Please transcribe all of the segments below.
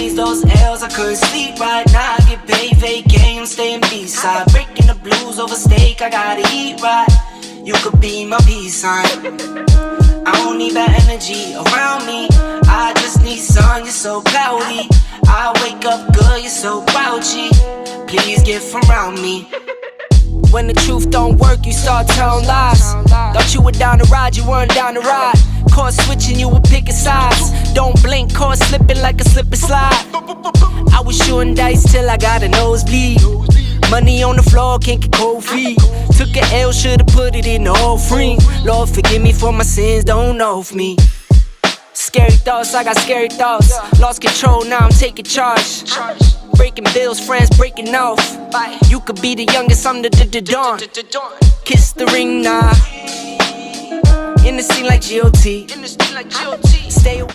days, those L's, I couldn't sleep right now. I get paid, vacay, I'm staying B-side. Breaking the blues over steak, I gotta eat right. You could be my peace sign. I don't need that energy around me. I just need sun, you're so cloudy. I wake up good, you're so grouchy. Please get from around me. When the truth don't work, you start telling lies. Thought you were down to ride, you weren't down to ride. Caught switching, you were picking sides. Don't blink, caught slipping like a slip and slide. I was shooting dice till I got a nosebleed. Money on the floor, can't get cold feet. Took a L, should've put it in the offering. Lord, forgive me for my sins, don't know of me. Scary thoughts, I got scary thoughts. Lost control, now I'm taking charge. Breaking bills, friends breaking off. You could be the youngest, I'm the dawn. Kiss the ring, nah. In the scene like GOT. Stay away.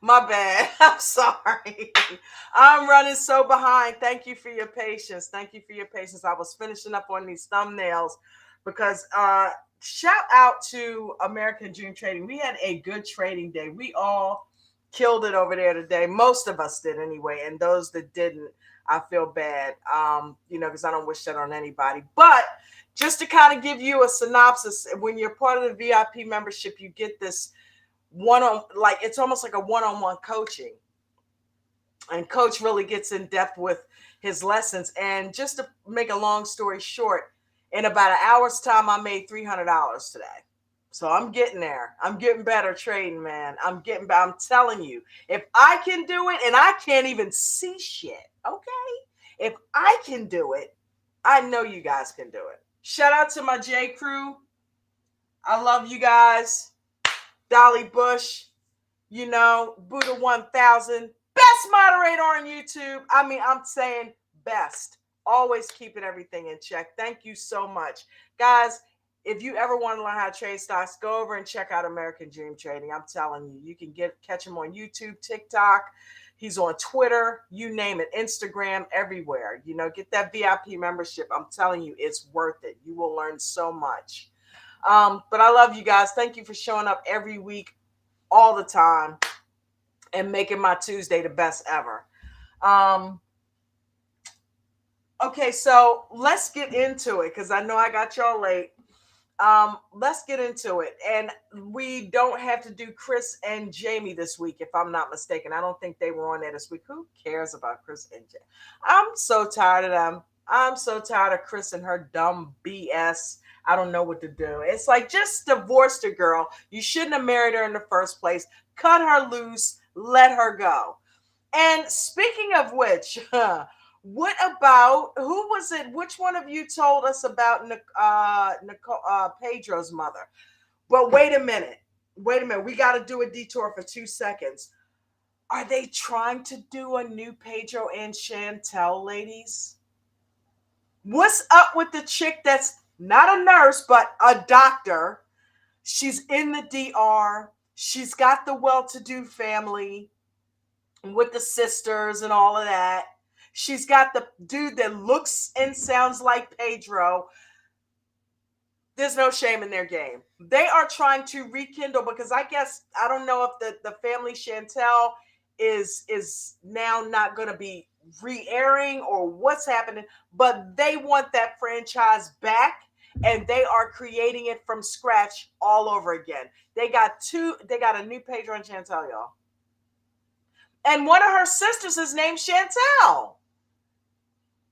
My bad. I'm sorry. I'm running so behind. Thank you for your patience. Thank you for your patience. I was finishing up on these thumbnails because shout out to American Dream Trading. We had a good trading day. We all killed it over there today. Most of us did anyway. And those that didn't, I feel bad. Because I don't wish that on anybody. But just to kind of give you a synopsis, when you're part of the VIP membership, you get this it's almost like a one-on-one coaching, and coach really gets in depth with his lessons. And just to make a long story short, in about an hour's time, I made $300 today. So I'm getting there. I'm getting better trading, man. I'm telling you, if I can do it, and I can't even see shit, okay? If I can do it, I know you guys can do it. Shout out to my J crew. I love you guys. Dolly Bush, Buddha 1000, best moderator on YouTube. I mean, I'm saying best. Always keeping everything in check. Thank you so much. Guys, if you ever want to learn how to trade stocks, go over and check out American Dream Trading. I'm telling you, you can catch him on YouTube, TikTok. He's on Twitter, you name it, Instagram, everywhere. Get that VIP membership. I'm telling you, it's worth it. You will learn so much. But I love you guys. Thank you for showing up every week, all the time, and making my Tuesday the best ever. Okay, so let's get into it because I know I got y'all late. Let's get into it. And we don't have to do Chris and Jamie this week, if I'm not mistaken. I don't think they were on there this week. Who cares about Chris and Jamie? I'm so tired of them. I'm so tired of Chris and her dumb BS. I don't know what to do. It's like, just divorce the girl. You shouldn't have married her in the first place. Cut her loose. Let her go. And speaking of which, what about, who was it? Which one of you told us about Pedro's mother? But wait a minute. We got to do a detour for 2 seconds. Are they trying to do a new Pedro and Chantel, ladies? What's up with the chick that's not a nurse, but a doctor? She's in the DR. She's got the well-to-do family with the sisters and all of that. She's got the dude that looks and sounds like Pedro. There's no shame in their game. They are trying to rekindle, because I guess I don't know if the family Chantel is now not going to be re-airing or what's happening, but they want that franchise back, and they are creating it from scratch all over again. They got a new Pedro and Chantel, y'all. And one of her sisters is named Chantel.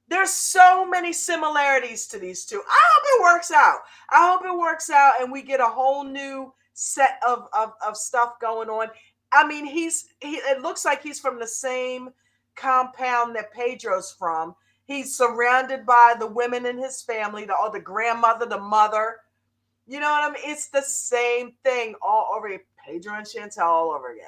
There's so many similarities to these two. I hope it works out. I hope it works out and we get a whole new set of stuff going on. I mean, it looks like he's from the same compound that Pedro's from. He's surrounded by the women in his family, the grandmother, the mother. You know what I mean? It's the same thing all over. Pedro and Chantel all over again.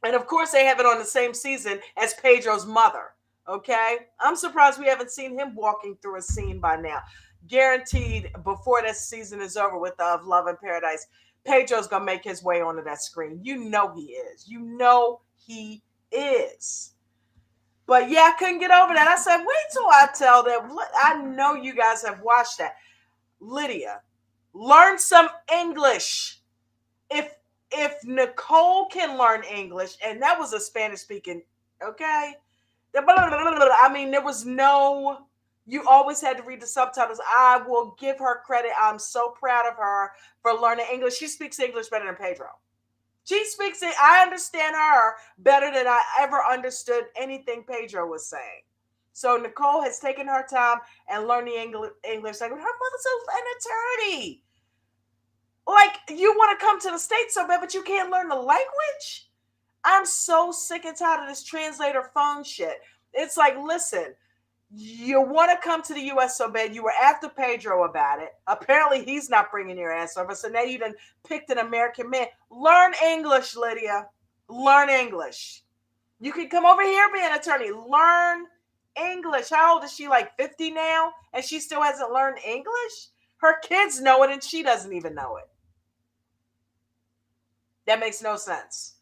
And of course, they have it on the same season as Pedro's mother. Okay. I'm surprised we haven't seen him walking through a scene by now. Guaranteed before this season is over with Of Love in Paradise, Pedro's going to make his way onto that screen. You know he is. You know he is. But yeah, I couldn't get over that. I said, wait till I tell them. I know you guys have watched that. Lydia, learn some English. If Nicole can learn English, and that was a Spanish speaking, okay? I mean, there was no, you always had to read the subtitles. I will give her credit. I'm so proud of her for learning English. She speaks English better than Pedro. She speaks it. I understand her better than I ever understood anything Pedro was saying. So Nicole has taken her time and learned the English. Like, her mother's an attorney. Like, you want to come to the States so bad, but you can't learn the language? I'm so sick and tired of this translator phone shit. It's like, listen, you want to come to the U.S. so bad. You were after Pedro about it. Apparently, he's not bringing your ass over. So now you done picked an American man. Learn English, Lydia. Learn English. You can come over here, be an attorney. Learn English. How old is she? Like 50 now? And she still hasn't learned English? Her kids know it and she doesn't even know it. That makes no sense.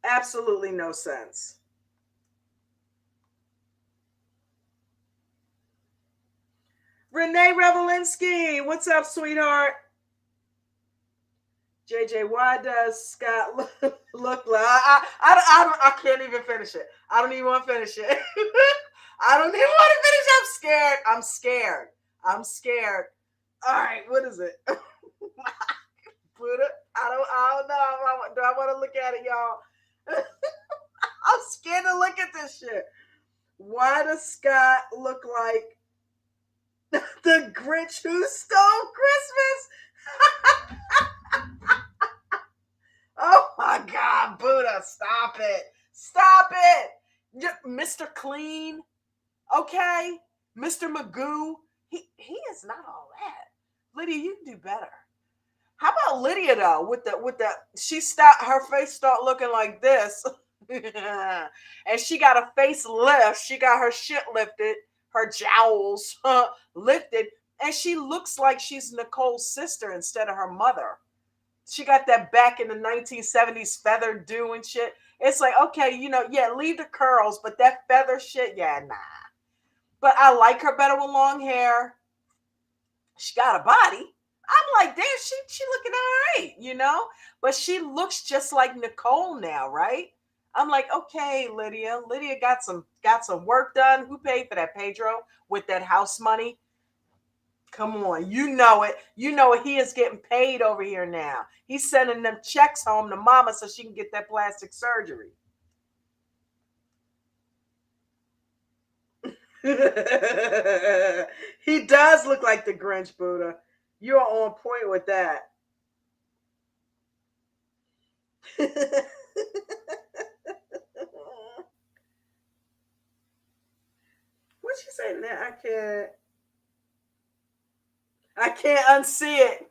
Absolutely no sense. Renee Revelinsky, what's up, sweetheart? JJ, why does Scott look like? I can't even finish it. I don't even want to finish it. I don't even want to finish. I'm scared. I'm scared. I'm scared. All right, what is it? Buddha? I don't know. Do I want to look at it, y'all? I'm scared to look at this shit. Why does Scott look like the Grinch who stole Christmas? Oh my God, Buddha, stop it. Stop it. Mr. Clean, okay? Mr. Magoo, he is not all that. Lydia, you can do better. How about Lydia though? With the she stopped, her face start looking like this. And she got a face lift. She got her shit lifted, her jowls lifted, and she looks like she's Nicole's sister instead of her mother. She got that back in the 1970s feather do and shit. It's like, okay, yeah, leave the curls, but that feather shit, yeah, nah. But I like her better with long hair. She got a body. I'm like, damn, she looking all right, But she looks just like Nicole now, right? I'm like, okay, Lydia. Lydia got some work done. Who paid for that, Pedro? With that house money? Come on, you know it. You know it. He is getting paid over here now. He's sending them checks home to mama so she can get that plastic surgery. He does look like the Grinch, Buddha. You're on point with that. What you say now? I can't unsee it.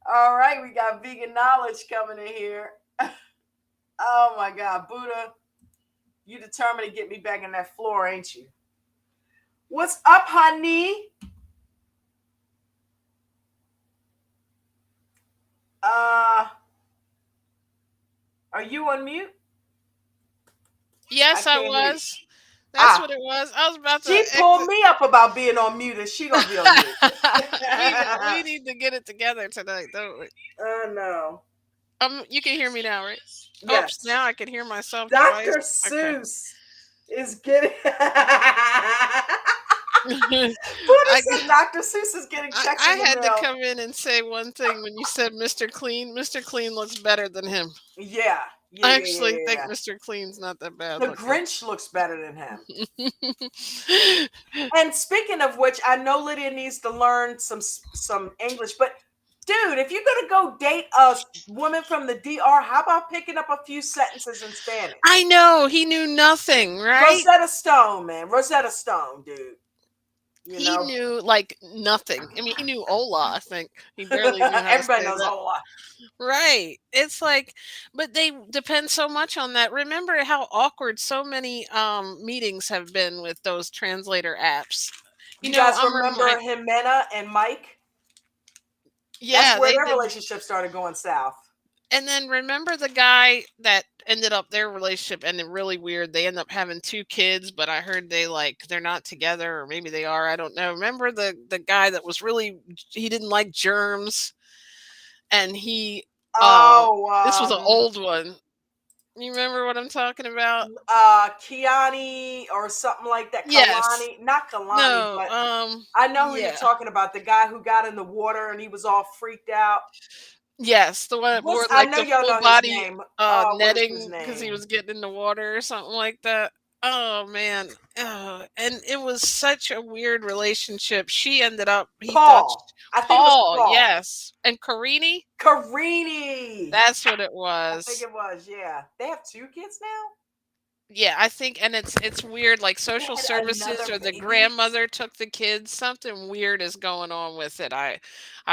All right, we got Veganowledge coming in here. Oh my God, Buddha, you determined to get me back in that floor, ain't you? What's up, honey? Are you on mute? I Yes, I can't hear you. was. That's Ah, what it was. I was about to she pulled exit. me up about being on mute, and she gonna be on mute. We need to get it together tonight, don't we? Oh no. You can hear me now, right? Oops, Yes. now I can hear myself twice. Dr. Okay. Seuss is getting. Who I said Dr. Seuss is getting checks I in the had to mail? come in and say one thing when you said Mr. Clean. Mr. Clean looks better than him. Yeah, yeah, I yeah, yeah, actually think yeah. Mr. Clean's not that bad The looking. Grinch looks better than him. And speaking of which, I know Lydia needs to learn some English, but dude, if you're gonna go date a woman from the DR, how about picking up a few sentences in I Spanish? know he knew nothing, right? Rosetta Stone, man. Rosetta Stone, dude. You He know, knew like nothing. I mean, he knew "Hola," I think. He barely knew how to everybody say knows that. Hola. Right. It's like, but they depend so much on that. Remember how awkward so many meetings have been with those translator apps. You guys I'm remember Jimena and Mike? That's yeah, where they their did. relationship started going south. And then remember the guy that ended up their relationship ended really weird. They end up having two kids, but I heard they're not together or maybe they are. I don't know. Remember the guy that was really he didn't like germs and he Oh, this was an old one. You remember what I'm talking about? Kiani or something like that. Yes. Kalani, not Kalani, No, but I know who you're yeah. talking about. The guy who got in the water and he was all freaked out. Yes, the one that wore, What's I like, know the y'all full know his body, name. What is his netting because he name? was getting in the water or something like that. Oh, man. Oh, and it was such a weird relationship. She ended up he thought sh Paul. I think it was Paul, Paul. yes. And Carini? Carini. That's what it I think was. it was. Yeah, they have two kids now. Yeah, I think and it's weird, like, They social had services another or the baby. grandmother took the kids, something weird is going on with it. I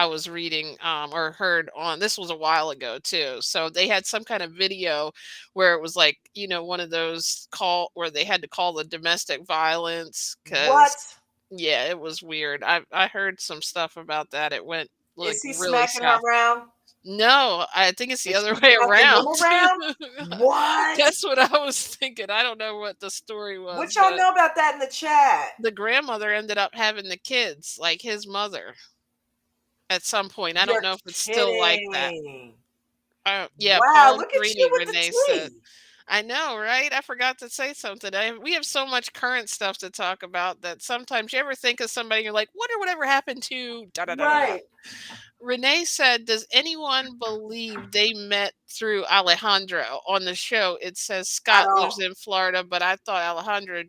was reading, or heard on this was a while ago too. So they had some kind of video where it was like, one of those call where they had to call the domestic violence What 'cause yeah, it was weird. I heard some stuff about that. It went, like, is he really smacking her south. around? No, I think it's the Is other she way smacking him around. around? What? That's what I was thinking. I don't know what the story was, What y'all but know about that in the chat? the grandmother ended up having the kids, like his mother, at some point. I don't You're know if it's still like that. kidding. Yeah, Wow, Paul and look at you Greeny, with the Renee said. tea. I know, right? I forgot to say something. We have so much current stuff to talk about that sometimes you ever think of somebody, you're like, wonder whatever happened to da da da da da. Right. Renee said, "Does anyone believe they met through Alejandro on the show?" It says I Scott don't. lives in Florida, but I thought Alejandro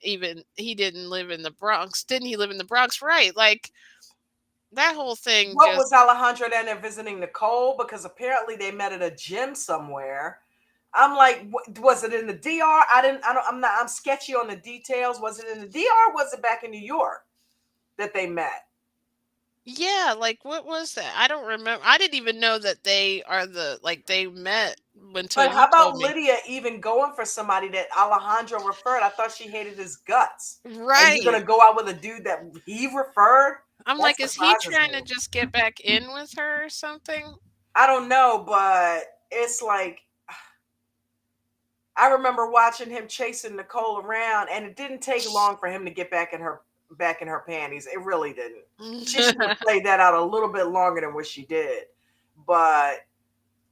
he didn't live in the Bronx. Didn't he live in the Bronx? Right. Like that whole thing What just was Alejandro down there visiting Nicole? Because apparently they met at a gym somewhere. I'm like, was it in the DR? I didn't. I don't. I'm not. I'm sketchy on the details. Was it in the DR? Was it back in New York that they met? yeah, like what was that? I don't remember. I didn't even know that they met until But you how told about me. Lydia even going for somebody that Alejandro referred? I thought she hated his guts. And you're Right. gonna go out with a dude that he referred? I'm That like, is he surprises trying me. to just get back in with her or something? I don't know, but it's like I remember watching him chasing Nicole around, and it didn't take long for him to get back in her panties. It really didn't. She should have played that out a little bit longer than what she did. But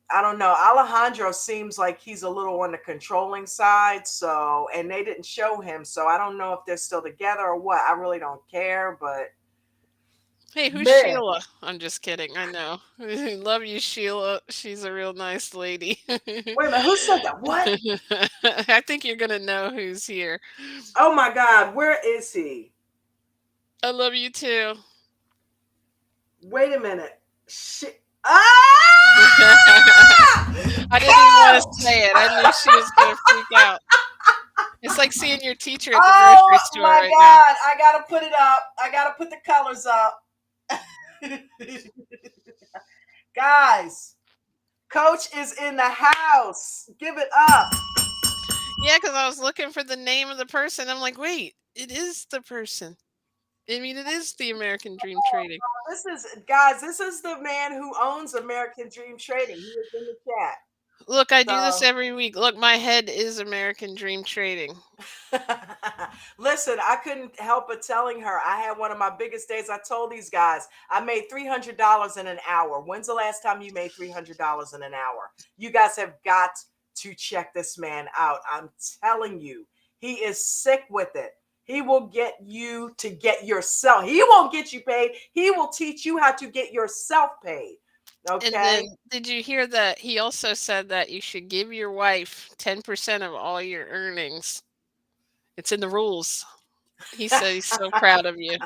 I don't know. Alejandro seems like he's a little on the controlling side, so and they didn't show him, so I don't know if they're still together or what. I really don't care, but Hey, who's man, Sheila? I'm just kidding. I know. Love you, Sheila. She's a real nice lady. wait a minute, who said that? What? I think you're gonna know who's here. Oh my God, where is he? I love you too. Wait a minute. Shit. Ah! I didn't even want to Coach! say it. I knew she was gonna freak out. It's like seeing your teacher at the Oh grocery store my right now. God, I gotta put it up. I gotta put the colors up. Guys, Coach is in the house. Give it up. Yeah, because I was looking for the name of the person. I'm like, wait, it is the person. I mean, it is the American Dream Trading. This is guys, this is the man who owns American Dream Trading. He is in the chat. Look, I do this So every week. Look, my head is American Dream Trading. listen, I couldn't help but telling her I had one of my biggest days. I told these guys I made $300 in an hour. When's the last time you made $300 in an hour? You guys have got to check this man out. I'm telling you, he is sick with it. He will get you to get yourself. He won't get you paid. He will teach you how to get yourself paid. And then Okay. did you hear that he also said that you should give your wife 10% of all your earnings? It's in the rules. He said he's so proud of you.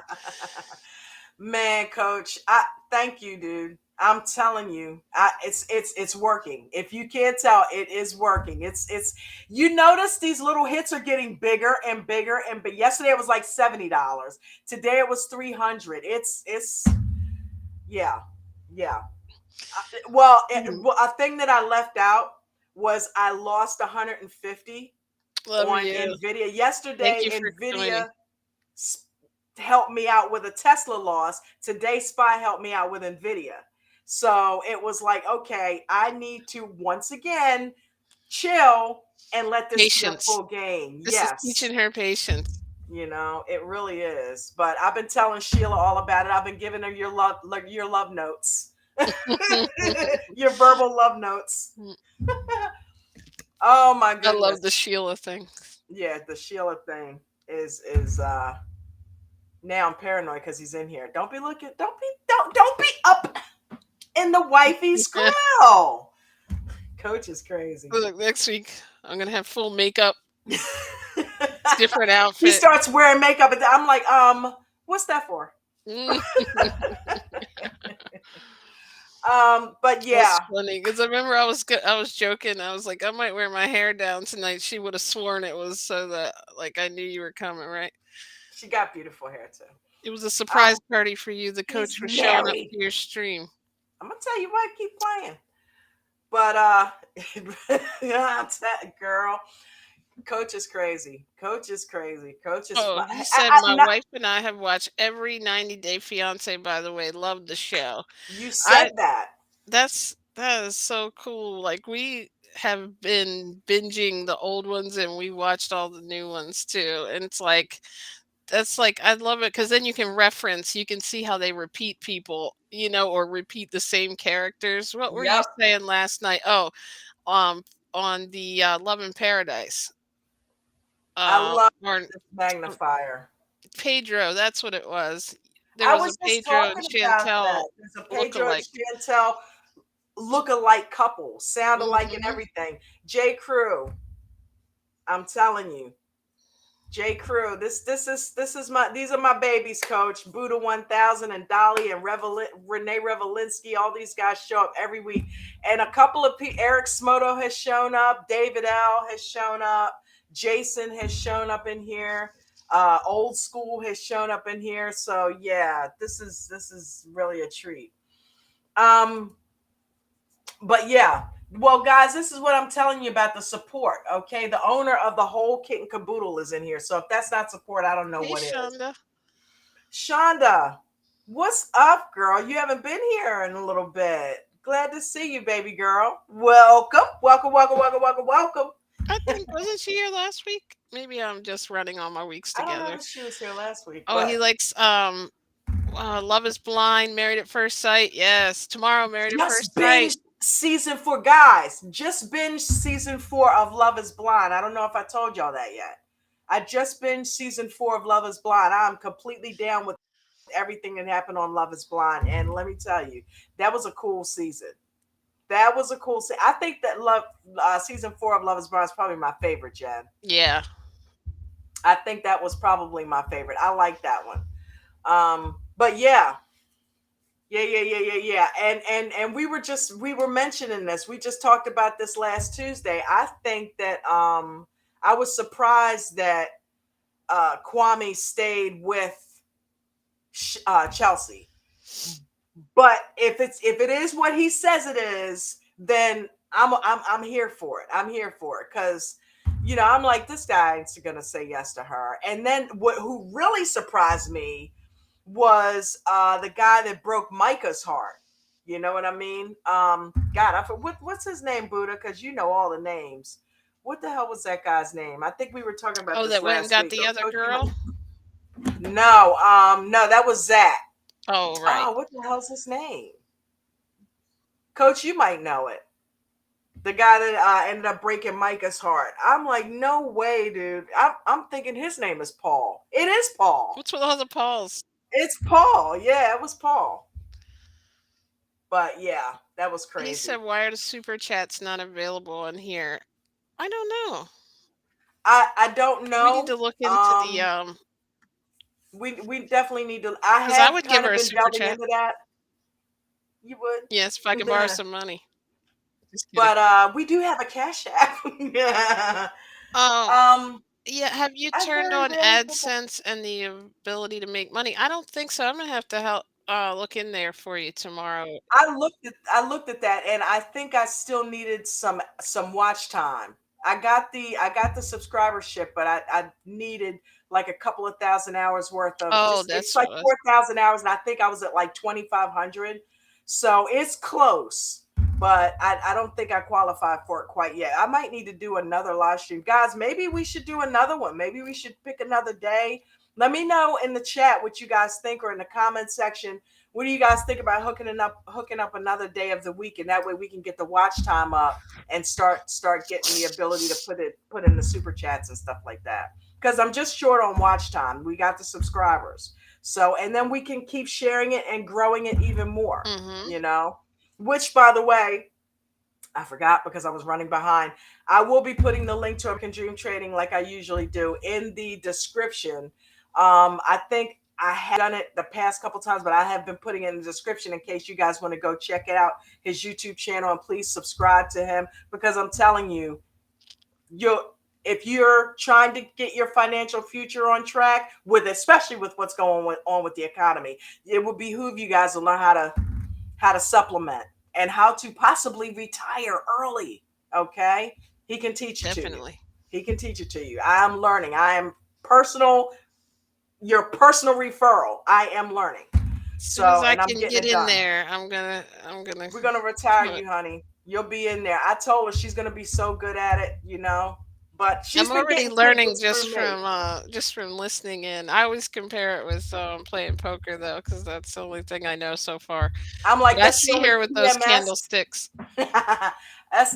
Man, coach, I thank you, dude. I'm telling you, it's working. If you can't tell, it is working. It's you notice these little hits are getting bigger and bigger and but yesterday it was like $70. Today it was 300. It's yeah. Yeah. Mhm. Well, a thing that I left out was I lost 150 Love on you. Nvidia Thank yesterday. you for joining. Nvidia helped me out with a Tesla loss. Today, Spy helped me out with Nvidia. So it was like, okay, I need to once again chill and let this be a Patience. full game. This is Yes, teaching her patience. it really is. But I've been telling Sheila all about it. I've been giving her your love notes, your verbal love notes. Oh my I love the goodness. Sheila thing. Yeah, the Sheila thing is now I'm paranoid because he's in here. Don't be looking. Don't be up in the wifey's grill. Coach is crazy. Look, next week I'm gonna have full makeup, different He outfit. starts wearing makeup, and I'm like, what's that for? Mm, But that's yeah, funny because I remember I was joking. I was like, I might wear my hair down tonight. She would have sworn it was so that like I knew you were coming, right? she got beautiful hair too. It was a surprise Um, party for you. The he's coach was showing up married. to your stream. I'm gonna tell you what, keep playing. But girl, Coach is crazy. Coach is crazy. Coach is Oh, fun. he said I'm my not. wife and I have watched every 90 Day Fiance. By the way, loved the show. You I said that. that is so cool. Like we have been binging the old ones and we watched all the new ones too. And it's like that's like I love it because then you can reference, you can see how they repeat people, or repeat the same characters. What were you Yep. saying last night? Oh, um, on the Love in Paradise, I love or this magnifier. Pedro. That's what it was. There I was a was just Pedro and talking about Chantel that. There's a Pedro and look-alike. Chantel look-alike couple, sound alike and Hmm. everything. J. Crew, I'm telling you, J. Crew. This is my these are my babies, Coach. Buddha 1000 and Dolly and Renee Revelinsky. All these guys show up every week, and a couple of Eric Smoto has shown up. David L has shown up. Jason has shown up in here. Old School has shown up in here. So yeah, this is really a treat. Um, but yeah, well, guys, this is what I'm telling you about the support. Okay, the owner of the whole kit and caboodle is in here. So if that's not support, I don't know Hey, what is. Shonda. Shonda, what's up, girl? You haven't been here in a little bit. Glad to see you, baby girl. Welcome, welcome, welcome, welcome, welcome, welcome. I think wasn't she here last week? Maybe I'm just running all my weeks I don't know together. if she was here last week, Oh, he but likes Love is Blind, Married at First Sight. Yes, tomorrow, Married at just First Sight. binge season 4, guys. Just binge season 4 of Love Is Blind. I don't know if I told y'all that yet. I just binged season 4 of Love Is Blind. I'm completely down with everything that happened on Love Is Blind, and let me tell you, that was a cool season. That was a cool season. I think that love season 4 of Love Is Blind is probably my favorite, Jen. Yeah. I think that was probably my favorite. I like that one. But yeah, yeah. And we were mentioning this. We just talked about this last Tuesday. I think that I was surprised that Kwame stayed with Chelsea. But if it is what he says it is, then I'm here for it. I'm here for it because I'm like, this guy's gonna say yes to her. And then who really surprised me was the guy that broke Micah's heart. You know what I mean? God, what's his name, Buddha? Because you know all the names. What the hell was that guy's name? I think we were talking about Oh, this that went and last got week. the Oh, other Coach, girl. no, no, that was Zach. Oh, right. Oh, what the hell's his name? Coach, you might know it. The guy that ended up breaking Micah's heart. I'm like, no way, dude. I'm thinking his name is Paul. It is Paul. What's with all the Pauls? It's Paul. Yeah, it was Paul. But yeah, that was He said, crazy. "Why are the super chats not available on here?" I don't know. I don't We need know. to look into the We definitely need to. I because I have would give kind her of a been super delving chat. into that. You Yes, if I would. can borrow some money. Just kidding. But we do have a cash app. Yeah. Um, um yeah. Have you I turned very on rarely put that. AdSense and the ability to make money? I don't think so. I'm gonna have to help look in there for you tomorrow. I looked at that, and I think I still needed some watch time. I got the subscribership, but I needed like a couple of thousand hours worth of. Oh, It's that's what like it was. 4,000 hours, and I think I was at like 2,500. So it's close, but I don't think I qualify for it quite yet. I might need to do another live stream, guys. Maybe we should do another one. Maybe we should pick another day. Let me know in the chat what you guys think, or in the comment section, what do you guys think about hooking up another day of the week, and that way we can get the watch time up and start getting the ability to put in the super chats and stuff like that. Because I'm just short on watch time. We got the subscribers. So, and then we can keep sharing it and growing it even more, Mm-hmm. you know? Which, by the way, I forgot because I was running behind. I will be putting the link to American Dream Trading, like I usually do, in the description. I think I have done it the past couple times, but I have been putting it in the description in case you guys want to go check it out, his YouTube channel, and please subscribe to him, because I'm telling you, you if you're trying to get your financial future on track, with especially with what's on with the economy, it would behoove you guys to learn how to supplement and how to possibly retire early. Okay. He can teach it to you. Definitely. He can teach it to you. I am learning. I am personal, your personal referral. I am learning. As soon as So, I and I'm can getting get it in done. there, I'm gonna We're gonna retire do it. you, honey. You'll be in there. I told her she's gonna be so good at it. But she's I'm been already getting learning tickets through me. just from listening in. I always compare it with playing poker though, because that's the only thing I know so far. I'm But like, I that's the see only here with those PMS. candlesticks. That's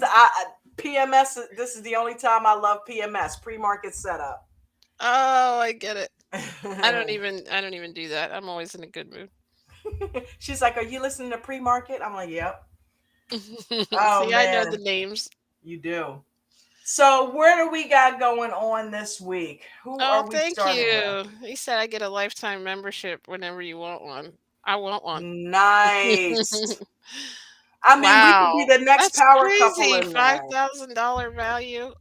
PMS. This is the only time I love PMS, pre-market setup. Oh, I get it. I don't even do that. I'm always in a good mood. She's like, "Are you listening to pre-market?" I'm like, "Yep." Oh See, I know the man, names. you do. So where do we got going on this week? Who Oh, are we thank starting with? you. He said I get a lifetime membership whenever you want one. I want one. Nice. I mean, we could be Wow. the next That's power couple crazy. in there. $5,000 value. It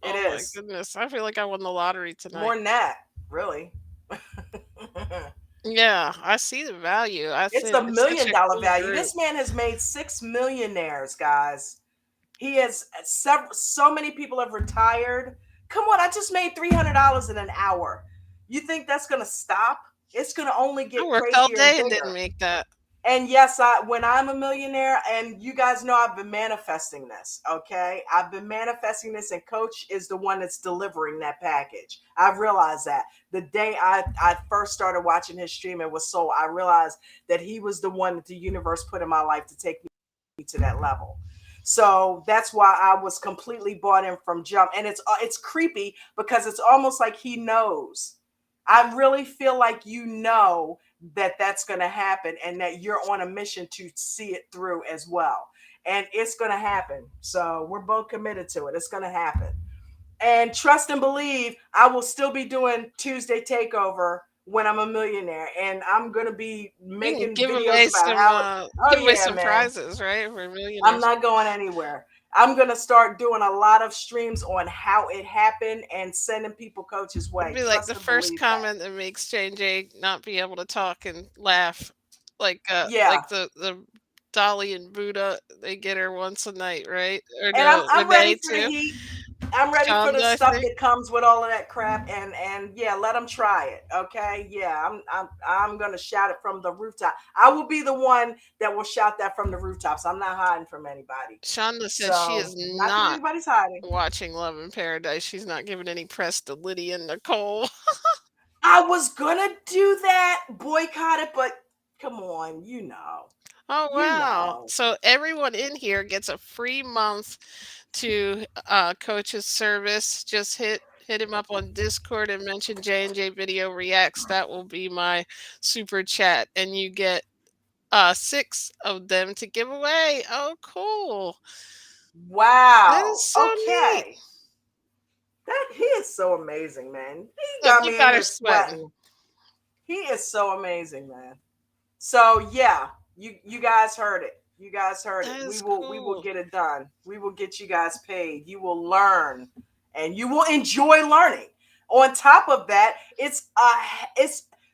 Oh my is goodness. I feel like I won the lottery more tonight. than that, really. Yeah, I see the value. I It's said a it's million such a dollar cool value. group. This man has made 6 millionaires, guys. He has several. So many people have retired. Come on, I just made $300 in an hour. You think that's gonna stop? It's gonna only I get worked all crazier and day and didn't bigger. make that. And yes, when I'm a millionaire, and you guys know I've been manifesting this, okay? I've been manifesting this, and Coach is the one that's delivering that package. I've realized that the day I first started watching his stream and was sold, I realized that he was the one that the universe put in my life to take me to that level. So that's why I was completely bought in from jump. And it's creepy because it's almost like he knows. I really feel like that that's going to happen, and that you're on a mission to see it through as well. And it's going to happen. So we're both committed to it. It's going to happen. And trust and believe, I will still be doing Tuesday Takeover when I'm a millionaire. And I'm going to be You can making videos about oh, give away yeah, some man. prizes, right? For I'm millionaires. not going anywhere. I'm going to start doing a lot of streams on how it happened and sending people Coach's It'd way. be like the Trust and first believe that. comment that makes J not be able to talk and laugh. Yeah. Like the Dolly and Buddha, they get her once a night, right? Or And I'm no, I'm ready Renee for the too. heat. I'm ready for the Shonda, I stuff think. that comes with all of that crap, and yeah, let them try it. Okay, yeah, I'm gonna shout it from the rooftop. I will be the one that will shout that from the rooftops. I'm not hiding from anybody. Shonda said she So is not that not anybody's hiding. watching Love in Paradise. She's not giving any press to Lydia and Nicole. I was gonna do that, boycott it, but come on, Oh you wow. know. So everyone in here gets a free month to coach's service. Just hit him up on Discord and mention J&J Video Reacts. That will be my super chat and you get 6 of them to give away. Oh cool. That is Wow. so neat. Okay. That he is so amazing, man. He Look, got you me in got her here sweating. sweating. He is so amazing, man. So yeah, you guys heard it. You guys heard it. That is We will cool. get it done. We will get you guys paid. You will learn, and you will enjoy learning. On top of that, it's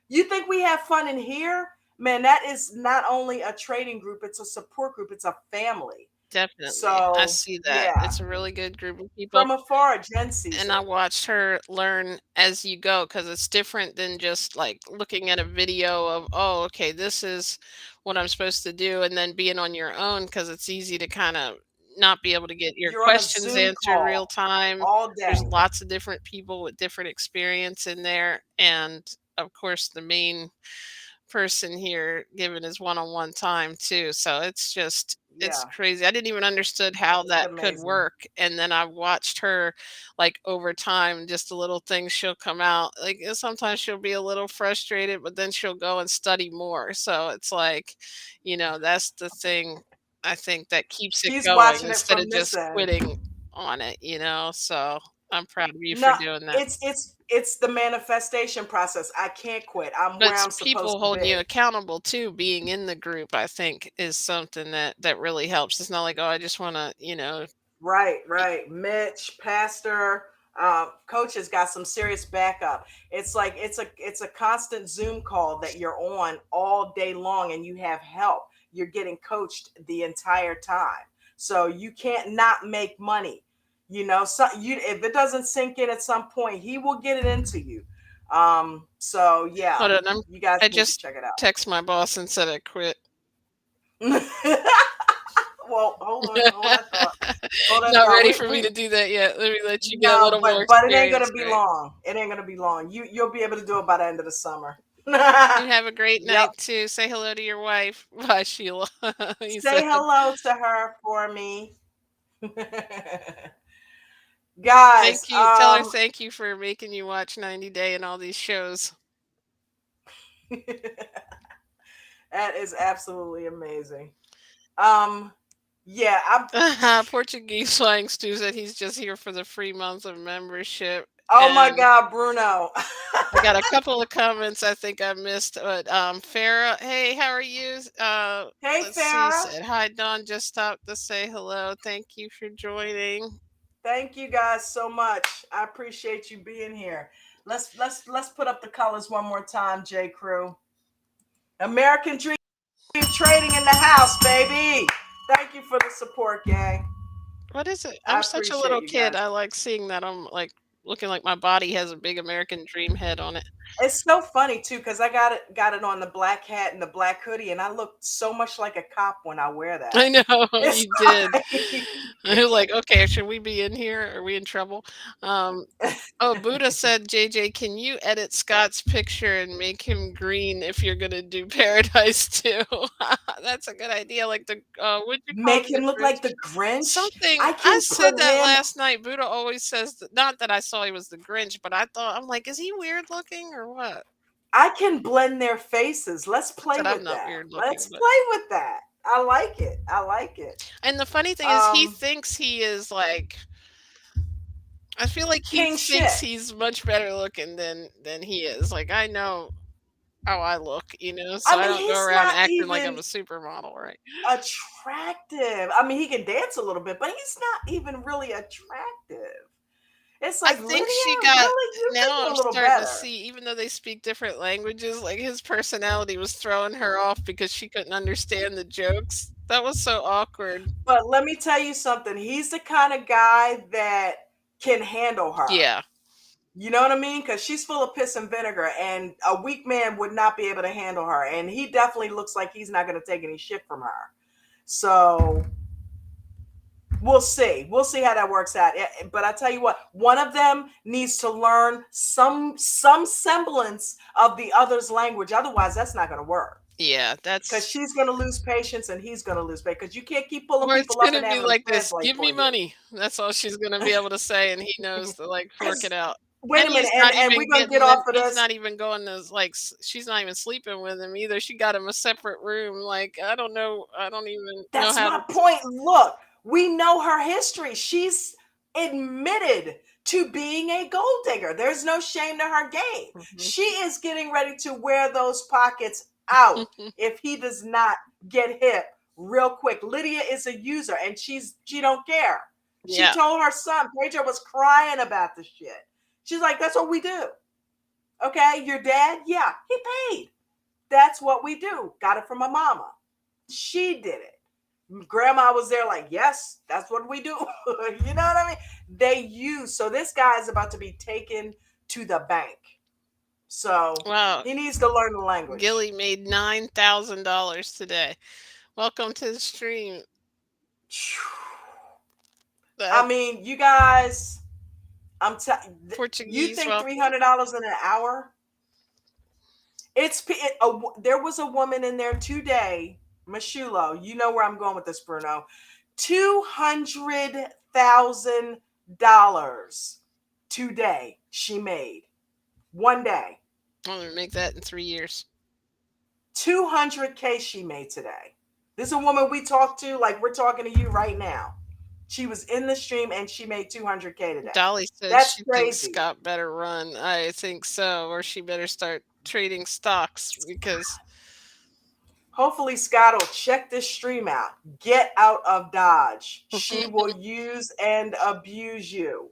you think we have fun in here, man? That is not only a trading group; it's a support group. It's a family. Definitely. I So see that. yeah, It's a really good group of people. from afar, Jen sees And I it. watched her learn as you go because it's different than just like looking at a video of, oh, okay, this is what I'm supposed to do, and then being on your own because it's easy to kind of not be able to get your You're on a questions Zoom answered real call time. all There's day. lots of different people with different experience in there. And of course, the main person here giving his one-on-one time too. So it's Yeah, crazy. I didn't even understood how it's that could amazing. work. And then I watched her like over time, just a little things she'll come out. Like sometimes she'll be a little frustrated, but then she'll go and study more. So it's like, that's the thing I think that keeps it She's going watching it instead from of this just end. quitting on it. So I'm proud of you for No, doing that. it's the manifestation process. I can't quit. I'm But where it's I'm supposed people to holding you be. accountable too, being in the group, I think, is something that really helps. It's not like, "Oh, I just wanna. Right, Y right. Mitch, Pastor, coach has got some serious backup. It's like it's a constant Zoom call that you're on all day long, and you have help. You're getting coached the entire time, so you can't not make money. So you if it doesn't sink in at some point, he will get it into you. So yeah, Hold on, you guys I need to just check it text my boss and said I quit. out. Well, hold that Not thought. ready We for me we to do that yet. Let me let you get a No, little more but it ain't gonna experience, be right? long. It ain't gonna be long. You'll be able to do it by the end of the summer. You have a great Yep. night too. Say hello to your wife. Bye, Sheila. You Say said. hello to her for me. Guys, Thank you. Tell her thank you for making you watch 90 Day and all these shows. that is absolutely amazing. Um yeah, I'm Portuguese Flying Stu said he's just here for the free month of membership. oh my And god, Bruno. I got a couple of comments I think I missed, but Farah, hey, how are you? Hey Let's see, Farah. said hi Don, just stopped to say hello. Thank you for joining. Thank you guys so much. I appreciate you being here. Let's put up the colors one more time, J Crew. American Dream Trading in the house, baby. Thank you for the support, gang. What is it? I I'm such a appreciate little you kid. guys. I like seeing that. I'm like looking like my body has a big American dream head on it. It's so funny too because I got it on the black hat and the black hoodie, and I look so much like a cop when I wear that. I know It's you did. like I was like, okay, should we be in here? Are we in trouble? Um, oh, Buddha said, JJ, can you edit Scott's picture and make him green if you're gonna do Paradise too? That's a good idea. Like would you call make him the him look Grinch? like the Grinch. Something I I can said put that him. last night. Buddha always says that, not that I saw he was the Grinch, but I thought I'm like, is he weird looking or what? I can blend their faces. Let's I play said I'm with not that. weird looking, Let's but play with that. I like it. I like it. and the funny thing is he Um, thinks he is like I feel like he King thinks shit. he's much better looking than he is. Like I know how I look, so I I mean, don't go he's around not acting like I'm even a supermodel, right? attractive. I mean, he can dance a little bit, but he's not even really attractive. It's I like think Lydia, she got really, you could now do I'm a little starting to better. see, even though they speak different languages, like his personality was throwing her off because she couldn't understand the jokes. That was so awkward. But let me tell you something. He's the kind of guy that can handle her. Yeah. You know what I mean? Because she's full of piss and vinegar, and a weak man would not be able to handle her. And he definitely looks like he's not going to take any shit from her. So we'll see. We'll see how that works out. But I tell you what, one of them needs to learn some semblance of the other's language. Otherwise, that's not going to work. Yeah, Because that's she's going to lose patience and he's going to lose patience. Because you can't keep pulling or it's people up gonna and be having them like this, translate "Give for me you. money." That's all she's gonna be able to say, and he knows to, like, fork it Because out. wait And a minute, he's not and we're even going to get getting off them of he's this. not even going to, like, she's not even sleeping with him either. She got him a separate room, like, I don't even know That's how my to point. Look, we know her history. She's admitted to being a gold digger. There's no shame to her game. Mhm. She is getting ready to wear those pockets out if he does not get hip real quick. Lydia is a user and she don't care. She Yeah. told her son, Pedro was crying about the shit. She's like, that's what we do. Okay, your dad? Yeah, he paid. That's what we do. Got it from my mama. She did it. Grandma was there like, yes, that's what we do. You know what I mean? They use, so this guy is about to be taken to the bank. So Wow. he needs to learn the language. Gilly made $9,000 today. Welcome to the stream. I That mean, you guys, you Portuguese, think well, $300 in an hour? There was a woman in there today, Mashulo. You know where I'm going with this, Bruno. $200,000 today she made. One day. I'm gonna make that in 3 years. 200K she made today. This is a woman we talked to, like we're talking to you right now. She was in the stream and she made 200K today. Dolly said That's she thinks crazy. Scott better run. I think so, or she better start trading stocks because Hopefully, Scott will check this stream out. Get out of Dodge. She will use and abuse you.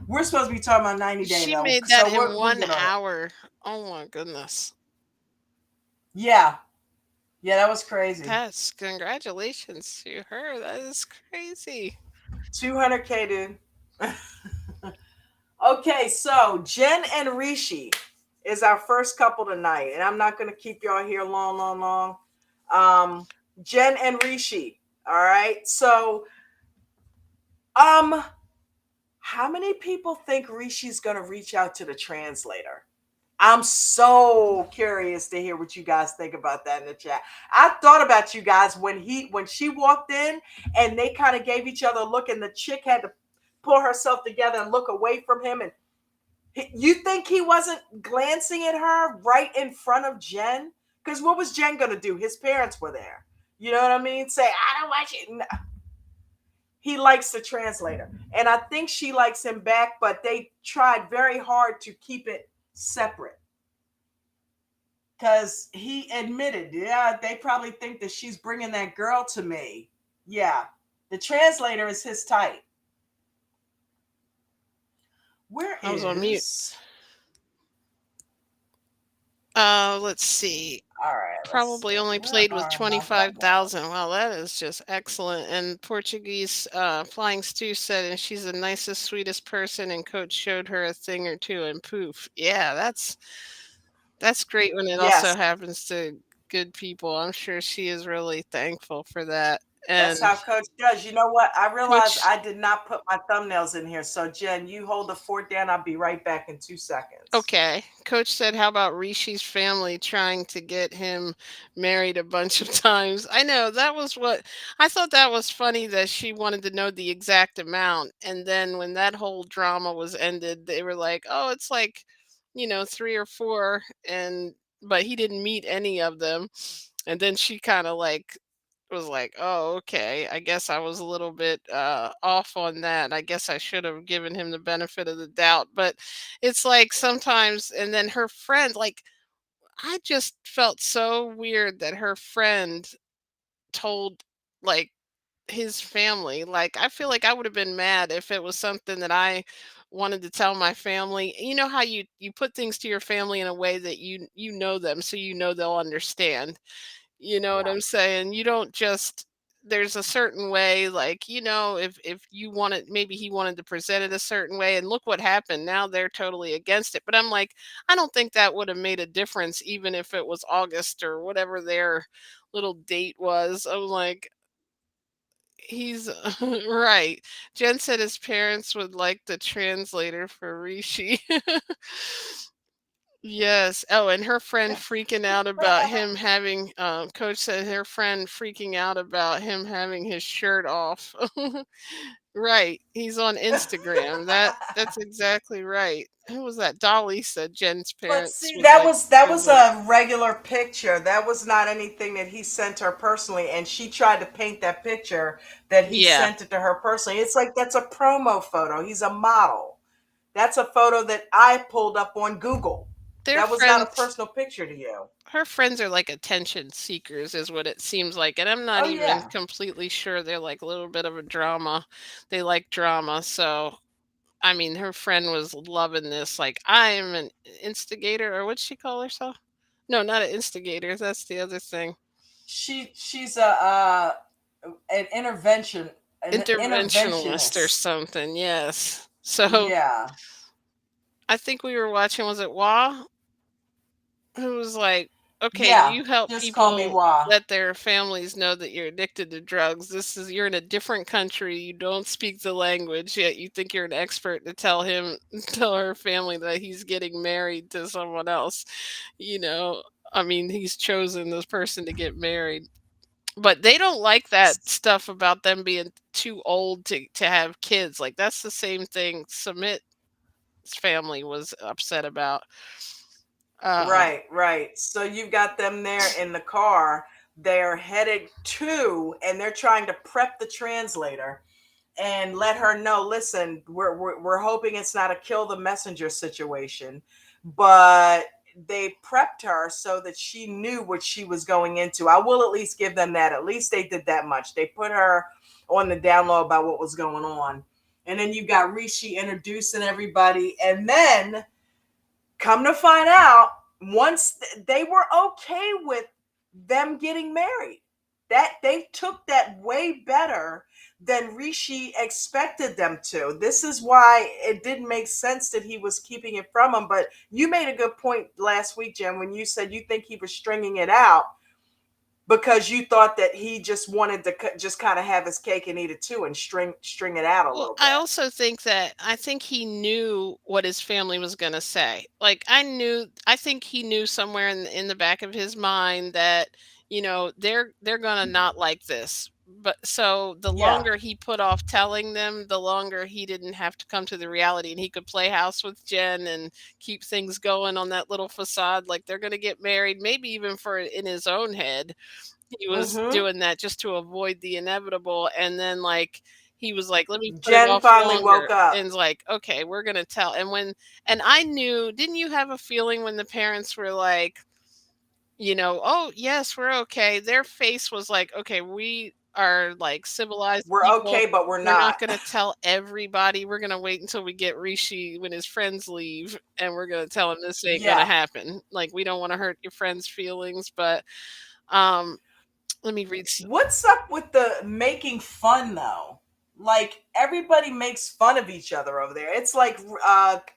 We're supposed to be talking about 90 Day she though, made that so in we'll one get on it. hour. Oh my goodness. Yeah, yeah, that was crazy. Yes, congratulations to her. That is crazy. 200K, dude. Okay, so Jen and Rishi is our first couple tonight, and I'm not gonna keep y'all here long. Jen and Rishi. All right, so how many people think Rishi's gonna reach out to the translator? I'm so curious to hear what you guys think about that in the chat. I thought about you guys when she walked in and they kind of gave each other a look, and the chick had to pull herself together and look away from him. And you think he wasn't glancing at her right in front of Jen? Because what was Jen gonna do? His parents were there. You know what I mean? Say, I don't want you. No. He likes the translator, and I think she likes him back, but they tried very hard to keep it separate. Because he admitted, yeah, they probably think that she's bringing that girl to me. Yeah, the translator is his type. Where I was on mute. is? Let's see. All right, let's Probably see. only Where played with are my blah 25,000. Wow, that is just excellent. And Portuguese Flying Stew said, and she's the nicest, sweetest person. And Coach showed her a thing or two, and poof, yeah, that's great when it also Yes, happens to good people. I'm sure she is really thankful for that. that's And how Coach does. You know what? I realized Coach I did not put my thumbnails in here. So, Jen, you hold the fort down. I'll be right back in 2 seconds. Okay. Coach said, how about Rishi's family trying to get him married a bunch of times? I know that was what I thought that was funny that she wanted to know the exact amount. And then when that whole drama was ended, they were like, oh, it's like, 3 or 4. But he didn't meet any of them. And then she kind of like was like, "Oh, okay. I guess I was a little bit off on that. I guess I should have given him the benefit of the doubt." But it's like sometimes, and then her friend, like, I just felt so weird that her friend told, like, his family. Like, I feel like I would have been mad if it was something that I wanted to tell my family. You know how you put things to your family in a way that you know them, so you know they'll understand. You know what Yeah. I'm saying? You don't just there's a certain way, like, if you wanted, maybe he wanted to present it a certain way, and look what happened. Now they're totally against it. But I'm like, I don't think that would have made a difference, even if it was August or whatever their little date was. I'm like, he's right. Jen said his parents would like the translator for Rishi. Yes. Oh, and her friend freaking out about him having, coach said her friend freaking out about him having his shirt off. Right. He's on Instagram. That's exactly right. Who was that? Dolly said Jen's But parents see, would that like was that was translate. a regular picture. That was not anything that he sent her personally, and she tried to paint that picture that he Yeah. sent it to her personally. It's like that's a promo photo. He's a model. That's a photo that I pulled up on Google. Their That was not a friends personal picture to you. her friends are like attention seekers is what it seems like. And I'm not Oh even yeah. completely sure, they're like a little bit of a drama. They like drama. So I mean, her friend was loving this. Like, I am an instigator, or what'd she call herself? No, not an instigator. That's the other thing. She's a an intervention an Interventionist or interventionist. something. Yes. So Yeah. I think we were watching, was it Wah? Who was like, okay, Yeah. you help Just call me people Wa. let their families know that you're addicted to drugs. You're in a different country. You don't speak the language, yet you think you're an expert to tell him, tell her family that he's getting married to someone else. You know, I mean, he's chosen this person to get married. But they don't like that stuff about them being too old to have kids. Like, that's the same thing Submit's family was upset about. Uh, Right, right. So you've got them there in the car. They're headed to, and they're trying to prep the translator and let her know, listen, we're hoping it's not a kill the messenger situation, but they prepped her so that she knew what she was going into. I will at least give them that. At least they did that much. They put her on the down low about what was going on. And then you got Rishi introducing everybody. And then come to find out, once they were okay with them getting married, that they took that way better than Rishi expected them to. This is why it didn't make sense that he was keeping it from him. But you made a good point last week, Jen, when you said you think he was stringing it out because you thought that he just wanted to just kind of have his cake and eat it too and string it out a Well, little I bit. also think that I think he knew what his family was gonna say. Like, I think he knew somewhere in the back of his mind that, they're gonna not like this. But so the Yeah. longer he put off telling them, the longer he didn't have to come to the reality, and he could play house with Jen and keep things going on that little facade, like they're gonna get married, maybe even for in his own head he was Mm-hmm. doing that just to avoid the inevitable. And then, like, he was like, let me put it Jen off finally woke longer. up. And it's like, okay, we're gonna tell. And I knew, didn't you have a feeling when the parents were like, oh yes, we're okay, their face was like, okay, we are like civilized We're people, okay, but we're we're not not. gonna tell everybody, we're gonna wait until we get Rishi when his friends leave, and we're gonna tell him this ain't gonna Yeah. happen. Like, we don't want to hurt your friends feelings. But um let me read. What's up with the making fun though? Like everybody makes fun of each other over there. It's like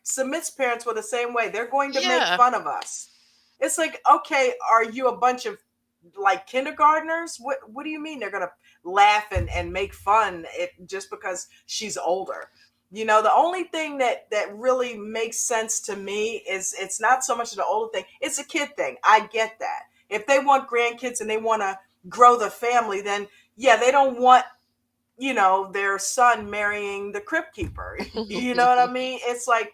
Submit's parents were the same way. They're going to make Yeah. fun of us. It's like, okay, are you a bunch of like kindergartners? What do you mean they're gonna laugh and make fun just because she's older? The only thing that really makes sense to me is it's not so much of the older thing, it's a kid thing. I get that. If they want grandkids and they want to grow the family, then yeah, they don't want their son marrying the crypt keeper. You know what I mean? It's like,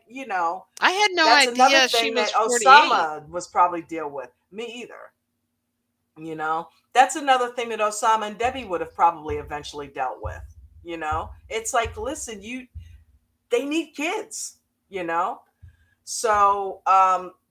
I had no that's another idea she thing was that 48. Osama was probably deal with. Me either. That's another thing that Osama and Debbie would have probably eventually dealt with. It's like, listen, they need kids, you know? So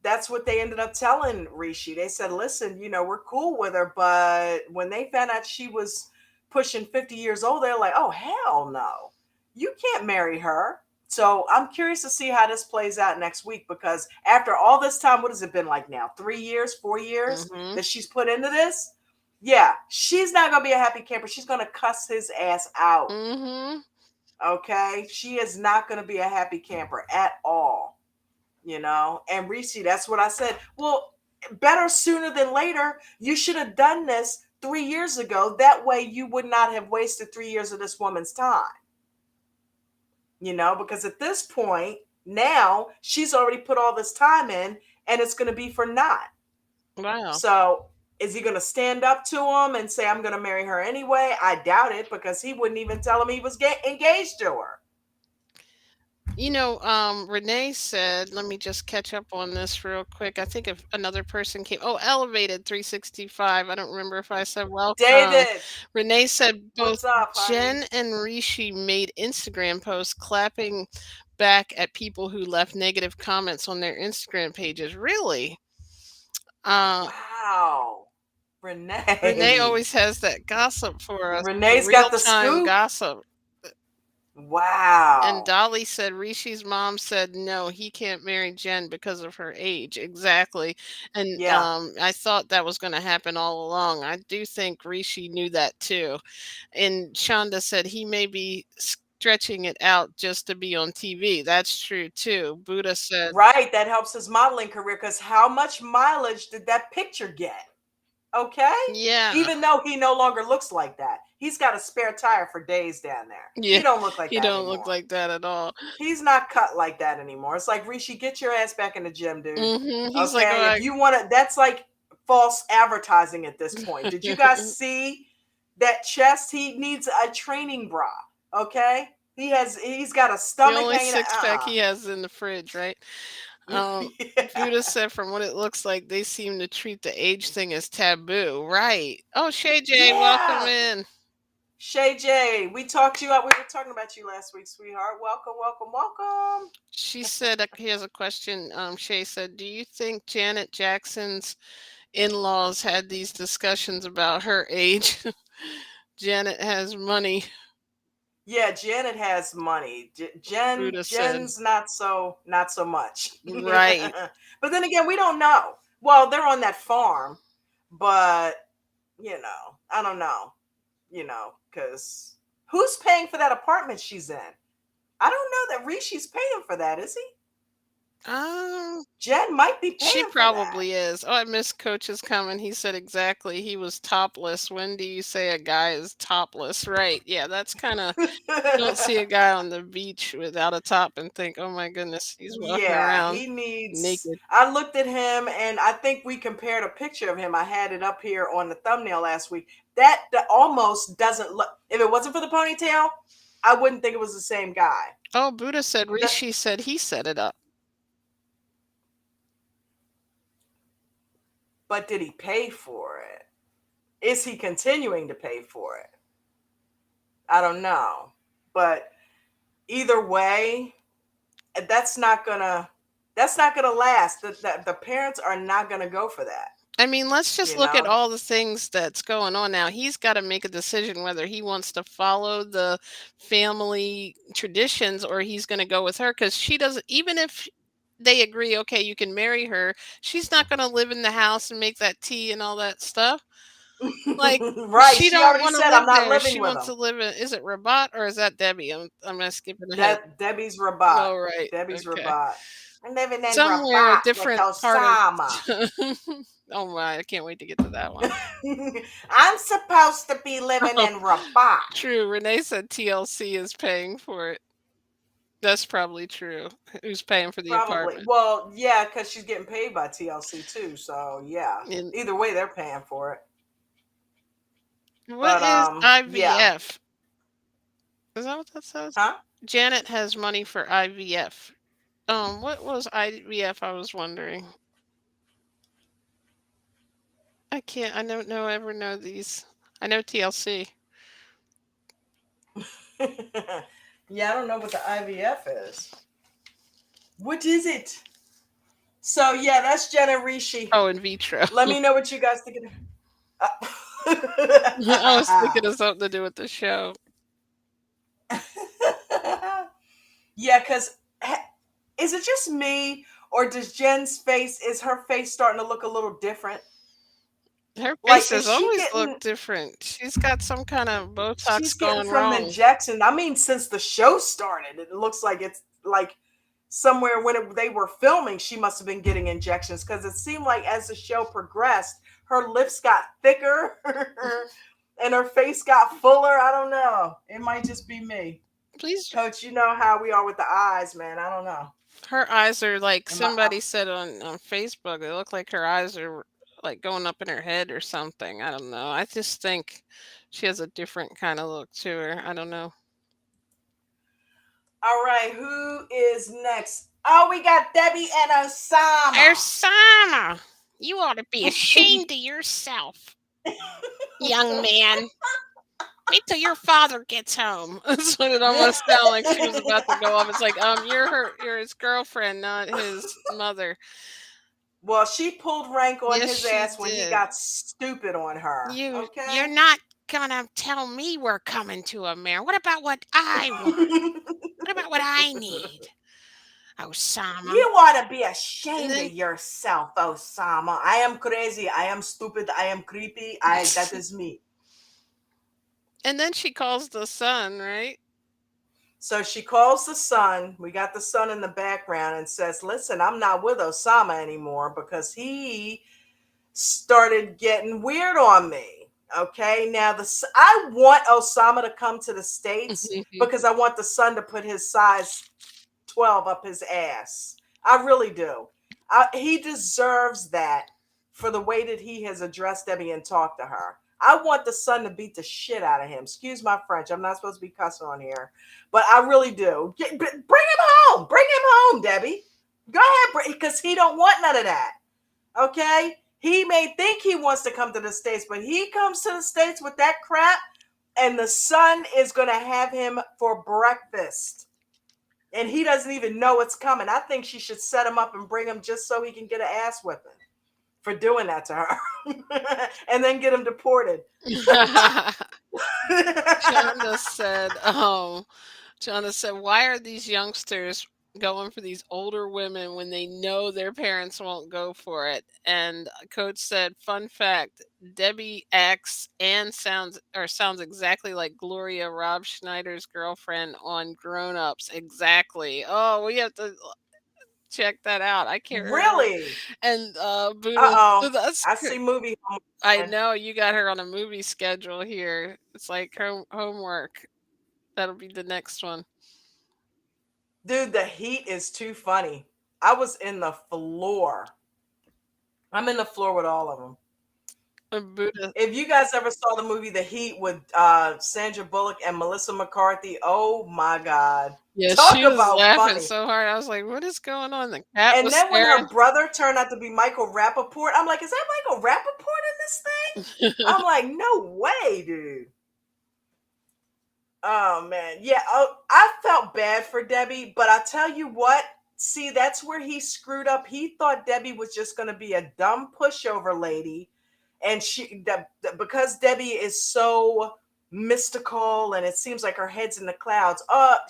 that's what they ended up telling Rishi. They said, listen, we're cool with her. But when they found out she was pushing 50 years old, they're like, oh, hell no. You can't marry her. So I'm curious to see how this plays out next week because after all this time, what has it been like now? 3 years, 4 years Mhm. that she's put into this? Yeah, she's not gonna be a happy camper. She's gonna cuss his ass out. Mm-hmm. Okay, she is not gonna be a happy camper at all. And Reese, that's what I said. Well, better sooner than later. You should have done this 3 years ago. That way, you would not have wasted 3 years of this woman's time. Because at this point, now she's already put all this time in, and it's going to be for naught. Wow. So is he going to stand up to him and say, I'm going to marry her anyway? I doubt it, because he wouldn't even tell him he was engaged to her. Renee said, let me just catch up on this real quick. I think if another person came, Elevated 365. I don't remember if I said welcome. David, Renee said both what's up, honey? Jen and Rishi made Instagram posts clapping back at people who left negative comments on their Instagram pages. Really? Wow. Renee Renee. always has that gossip for us, the Renee's got real the time scoop. gossip. And Wow. Dolly said Rishi's mom said no, he can't marry Jen because of her age. Exactly. And Yeah. I thought that was going to happen all along. I do think Rishi knew that too. And Shonda said he may be stretching it out just to be on TV. That's true too. Buddha said, Right. That helps his modeling career, because how much mileage did that picture get? Okay. yeah, Even though he no longer looks like that, he's got a spare tire for days down there. yeah, He don't look like he that don't look anymore. like that at all. He's not cut like that anymore. It's like, Rishi, get your ass back in the gym, dude. He's like, Okay. oh, If you want to, that's like false advertising at this point. Did you guys see that chest? He needs a training bra. Okay. He's got a the stomach only hanging six pack out. he has in the fridge, right? Yeah. Buddha said, from what it looks like, they seem to treat the age thing as taboo. Right. Oh, Shay J, welcome Yeah. in. Shay J, we talked you up. We were talking about you last week, sweetheart. Welcome, welcome, welcome. She said, here's a question. Shay said, do you think Janet Jackson's in laws had these discussions about her age? Janet has money, Yeah, Janet has money. Buddha said. Jen's not so much. Right. But then again, we don't know. Well, they're on that farm, but I don't know. Because who's paying for that apartment she's in? I don't know that Rishi's paying for that, is he? Um, Jen might be She paying for that. probably is. Oh, I missed Coach's comment. He said exactly. He was topless. When do you say a guy is topless? Right. Yeah, that's kind of. You don't see a guy on the beach without a top and think, oh my goodness, he's walking Yeah, around he needs. naked. I looked at him, and I think we compared a picture of him. I had it up here on the thumbnail last week. That almost doesn't look. If it wasn't for the ponytail, I wouldn't think it was the same guy. Oh, Buddha said The- Rishi said he set it up. but did he pay for it? Is he continuing to pay for it? I don't know. But either way, that's not gonna last. The parents are not gonna go for that. I mean, let's just You look at know. all the things that's going on now. He's got to make a decision whether he wants to follow the family traditions or he's going to go with her, because she doesn't, even if they agree, okay, you can marry her, she's not going to live in the house and make that tea and all that stuff. Like, Right. she She don't already want to said, I'm live not there. living She with wants him. to live in, is it Rabat or is that Debbie? I'm not skipping ahead. That Debbie's Rabat. Oh, right. Debbie's Okay. Rabat. I'm living in Somewhere, a Rabat with different part Osama. of. Oh my, I can't wait to get to that one. I'm supposed to be living Oh, in Rabat. true. Renee said TLC is paying for it. That's probably true. Who's paying for the Probably. apartment? Well, yeah, because she's getting paid by TLC too. So yeah. And Either way, they're paying for it. what But is yeah. IVF? Is that what that says? Huh? Janet has money for IVF. What was IVF? I was wondering. I can't. I don't know. Ever know these? I know TLC. Yeah, I don't know what the IVF is. What is it? So yeah, that's Jenna Rishi. Oh, in vitro. Let me know what you guys think of I was thinking of something to do with the show. Yeah, because is it just me, or does Jen's face, is her face starting to look a little different? Her Like, face is has she always getting looked different. She's got some kind of Botox she's getting going from wrong. injection. I mean, since the show started, it looks like it's like somewhere when they were filming, she must have been getting injections because it seemed like as the show progressed, her lips got thicker and her face got fuller. I don't know. It might just be me. Please, Coach, you know how we are with the eyes, man. I don't know. her eyes are like Am I, somebody said on Facebook. They look like her eyes are like going up in her head or something. I don't know. I just think she has a different kind of look to her. I don't know. all right, who is next? Oh, we got Debbie and Osama. Osama, you ought to be ashamed of yourself, young man. Wait till your father gets home. That's what it almost sounded like she was about to go off. It's like, you're his girlfriend, not his mother. Well, she pulled rank on Yes, his she ass when he did. got stupid on her. You're Okay. not gonna tell me we're coming to America. What about what I want? What about what I need? Osama. You ought to be And ashamed of then yourself, Osama. I am crazy. I am stupid. I am creepy. That is me. and then she calls the son, right? So she calls the son. We got the son in the background and says, "Listen, I'm not with Osama anymore because he started getting weird on me." Okay, now I want Osama to come to the States because I want the son to put his size 12 up his ass. I really do. He deserves that for the way that he has addressed Debbie and talked to her. I want the son to beat the shit out of him. Excuse my French. I'm not supposed to be cussing on here, but I really do. Bring him home. Bring him home, Debbie. Go ahead, because he don't want none of that. Okay? He may think he wants to come to the States, but he comes to the States with that crap, and the son is going to have him for breakfast. And he doesn't even know it's coming. I think she should set him up and bring him just so he can get an ass whipping for doing that to her. And then get him deported. Chanda said, Chanda said, why are these youngsters going for these older women when they know their parents won't go for it? And Coach said, fun fact, Debbie acts and sounds exactly like Gloria Rob Schneider's girlfriend on Grown Ups. Exactly. Oh, we have to check that out. I can't remember. Really? And Buddha, Uh-oh. that's I see movie I homework. know you got her on a movie schedule here. It's like homework. That'll be the next one. Dude, the heat is too funny. I was in the floor. I'm in the floor with all of them. Buddha. If you guys ever saw the movie The Heat with Sandra Bullock and Melissa McCarthy, oh my God. Yeah, Talk she was about laughing funny. so hard. I was like, what is going on? The cat And was then when staring. her brother turned out to be Michael Rappaport, I'm like, is that Michael Rappaport in this thing? I'm like, no way, dude. Oh man. Yeah. Oh, I felt bad for Debbie, but I tell you what, see, that's where he screwed up. He thought Debbie was just going to be a dumb pushover lady. And because Debbie is so mystical and it seems like her head's in the clouds.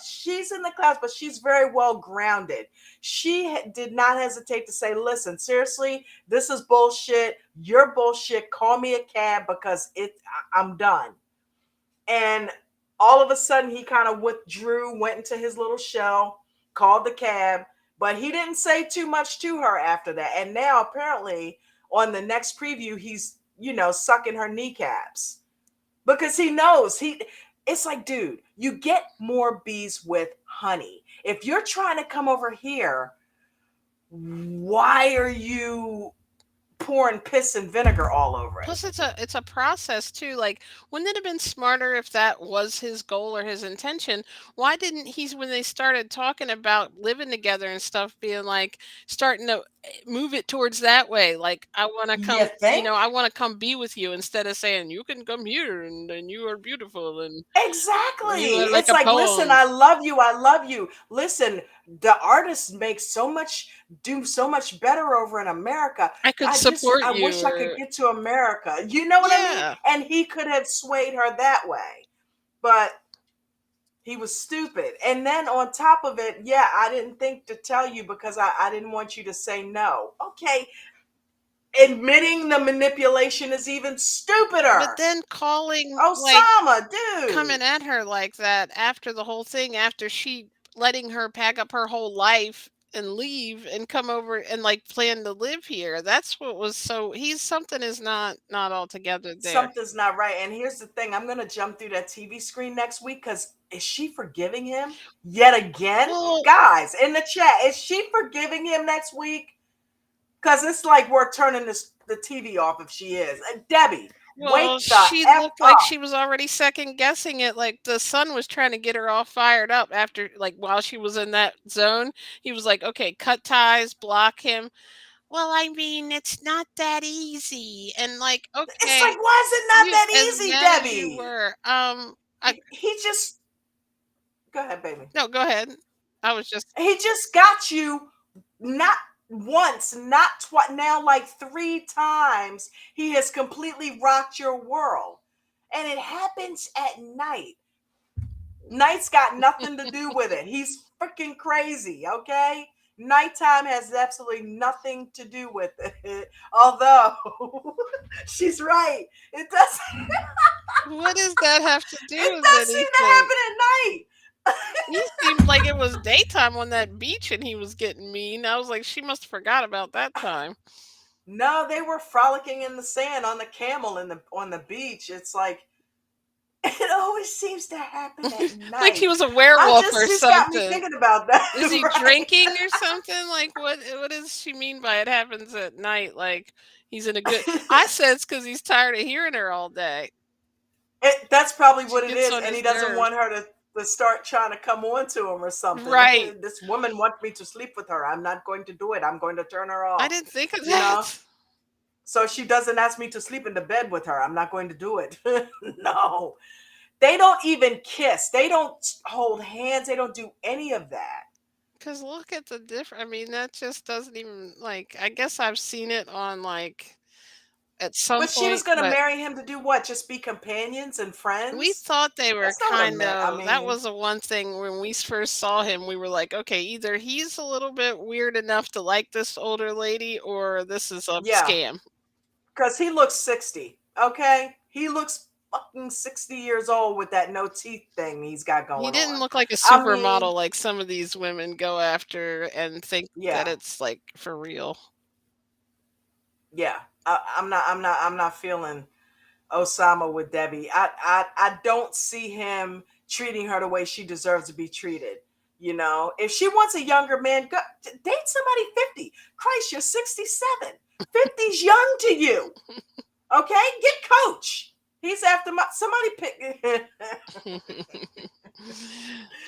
She's in the clouds, but she's very well grounded. She did not hesitate to say, listen, seriously, this is bullshit. You're bullshit. Call me a cab because I'm done. And all of a sudden he kind of withdrew, went into his little shell, called the cab, but he didn't say too much to her after that. And now apparently on the next preview, he's, sucking her kneecaps because he knows it's like, dude, you get more bees with honey. If you're trying to come over here, why are you pouring piss and vinegar all over it? Plus, it's a process too. Like, wouldn't it have been smarter if that was his goal or his intention? Why didn't he, when they started talking about living together and stuff, being like starting to move it towards that way? Like, I want to You come, think? I want to come be with you instead of saying you can come here and you are beautiful and you Exactly. are like It's a like, listen, poem. I love you. I love you. Listen, the artists do so much better over in America. I could support I you, wish I could or get to America. You know what I mean? yeah. And he could have swayed her that way, but he was stupid. And then on top of it, yeah, I didn't think to tell you because I didn't want you to say no. Okay. Admitting the manipulation is even But stupider. then calling, like, Osama, dude. coming at her like that after the whole thing, after she letting her pack up her whole life and leave and come over and, like, plan to live here. That's what was so he's something is not altogether there. Something's not right. And here's the thing, I'm gonna jump through that TV screen next week because is she forgiving him yet again? Well Guys, in the chat, is she forgiving him next week? Because it's like we're turning the TV off if she is. And Debbie, well, wake the she F looked like up. she was already second guessing it, like, the son was trying to get her all fired up after like, while she was in that zone. He was like, "Okay, cut ties, block him." "Well, I mean, it's not that easy." And, like, It's like, "Okay, why is it not you that as easy, mad as you Debbie? were." I He just go ahead, baby. No, go ahead. I was just He just got you not once, not twice, now like three times. He has completely rocked your world. And it happens at night. Night's got nothing to do with it. He's freaking crazy, okay? Nighttime has absolutely nothing to do with it. Although she's right. It doesn't What does that have to do it with does seem to anything? happen at night. He seemed like it was daytime on that beach and he was getting mean. I was like, "She must have forgot about that time." No, they were frolicking in the sand on the camel in the on the beach. It's like it always seems to happen at Like he night. was a I werewolf just or she's got me something. thinking about that, Is he right? drinking or something? Like, what does she mean by it happens at night? Like, he's in a good I said it's 'cause he's tired of hearing her all day. That's probably She what it gets is, on and he his doesn't nerves. want her to start trying to come on to him or something. Right. This woman wants me to sleep with her. I'm not going to do it. I'm going to turn her I off. didn't think of You know, that. so she doesn't ask me to sleep in the bed with her. I'm not going to do it. No, they don't even kiss. They don't hold hands. They don't do any of that. 'Cause look at the difference. I mean, that just doesn't even like, I guess I've seen it on, like, at some But she was point, going to but marry him to do what? Just be companions and we friends? thought they were That's not what kind I of that mean, was the one thing when we first saw him, we were like, "Okay, either he's a little bit weird enough to like this older lady or this is a yeah, scam." because he looks 60. Okay, he looks fucking 60 years old with that no teeth thing he's got He going didn't on. look like a I mean, supermodel like some of these women go after and think that yeah, it's, like, for real. yeah. I'm not feeling Osama with Debbie. I don't see him treating her the way she deserves to be treated. You know, if she wants a younger man, go, date somebody 50. Christ, you're 67. 50's young to you. Okay, get Coach. He's after my somebody pick.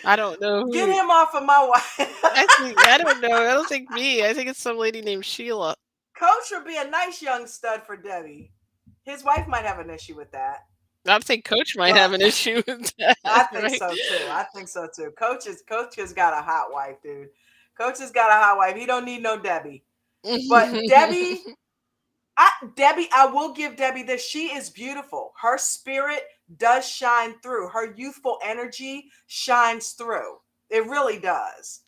I don't know Get who him off of my wife. I don't know, I don't think me, I think it's some lady named Sheila. Coach would be a nice young stud for Debbie. His wife might have an issue with that, I think Coach might have but an issue with that, I think right? so too. I think so too. Coach has got a hot wife, dude. Coach has got a hot wife. He don't need no Debbie. But Debbie, I will give Debbie this. She is beautiful. Her spirit does shine through. Her youthful energy shines through. It really does.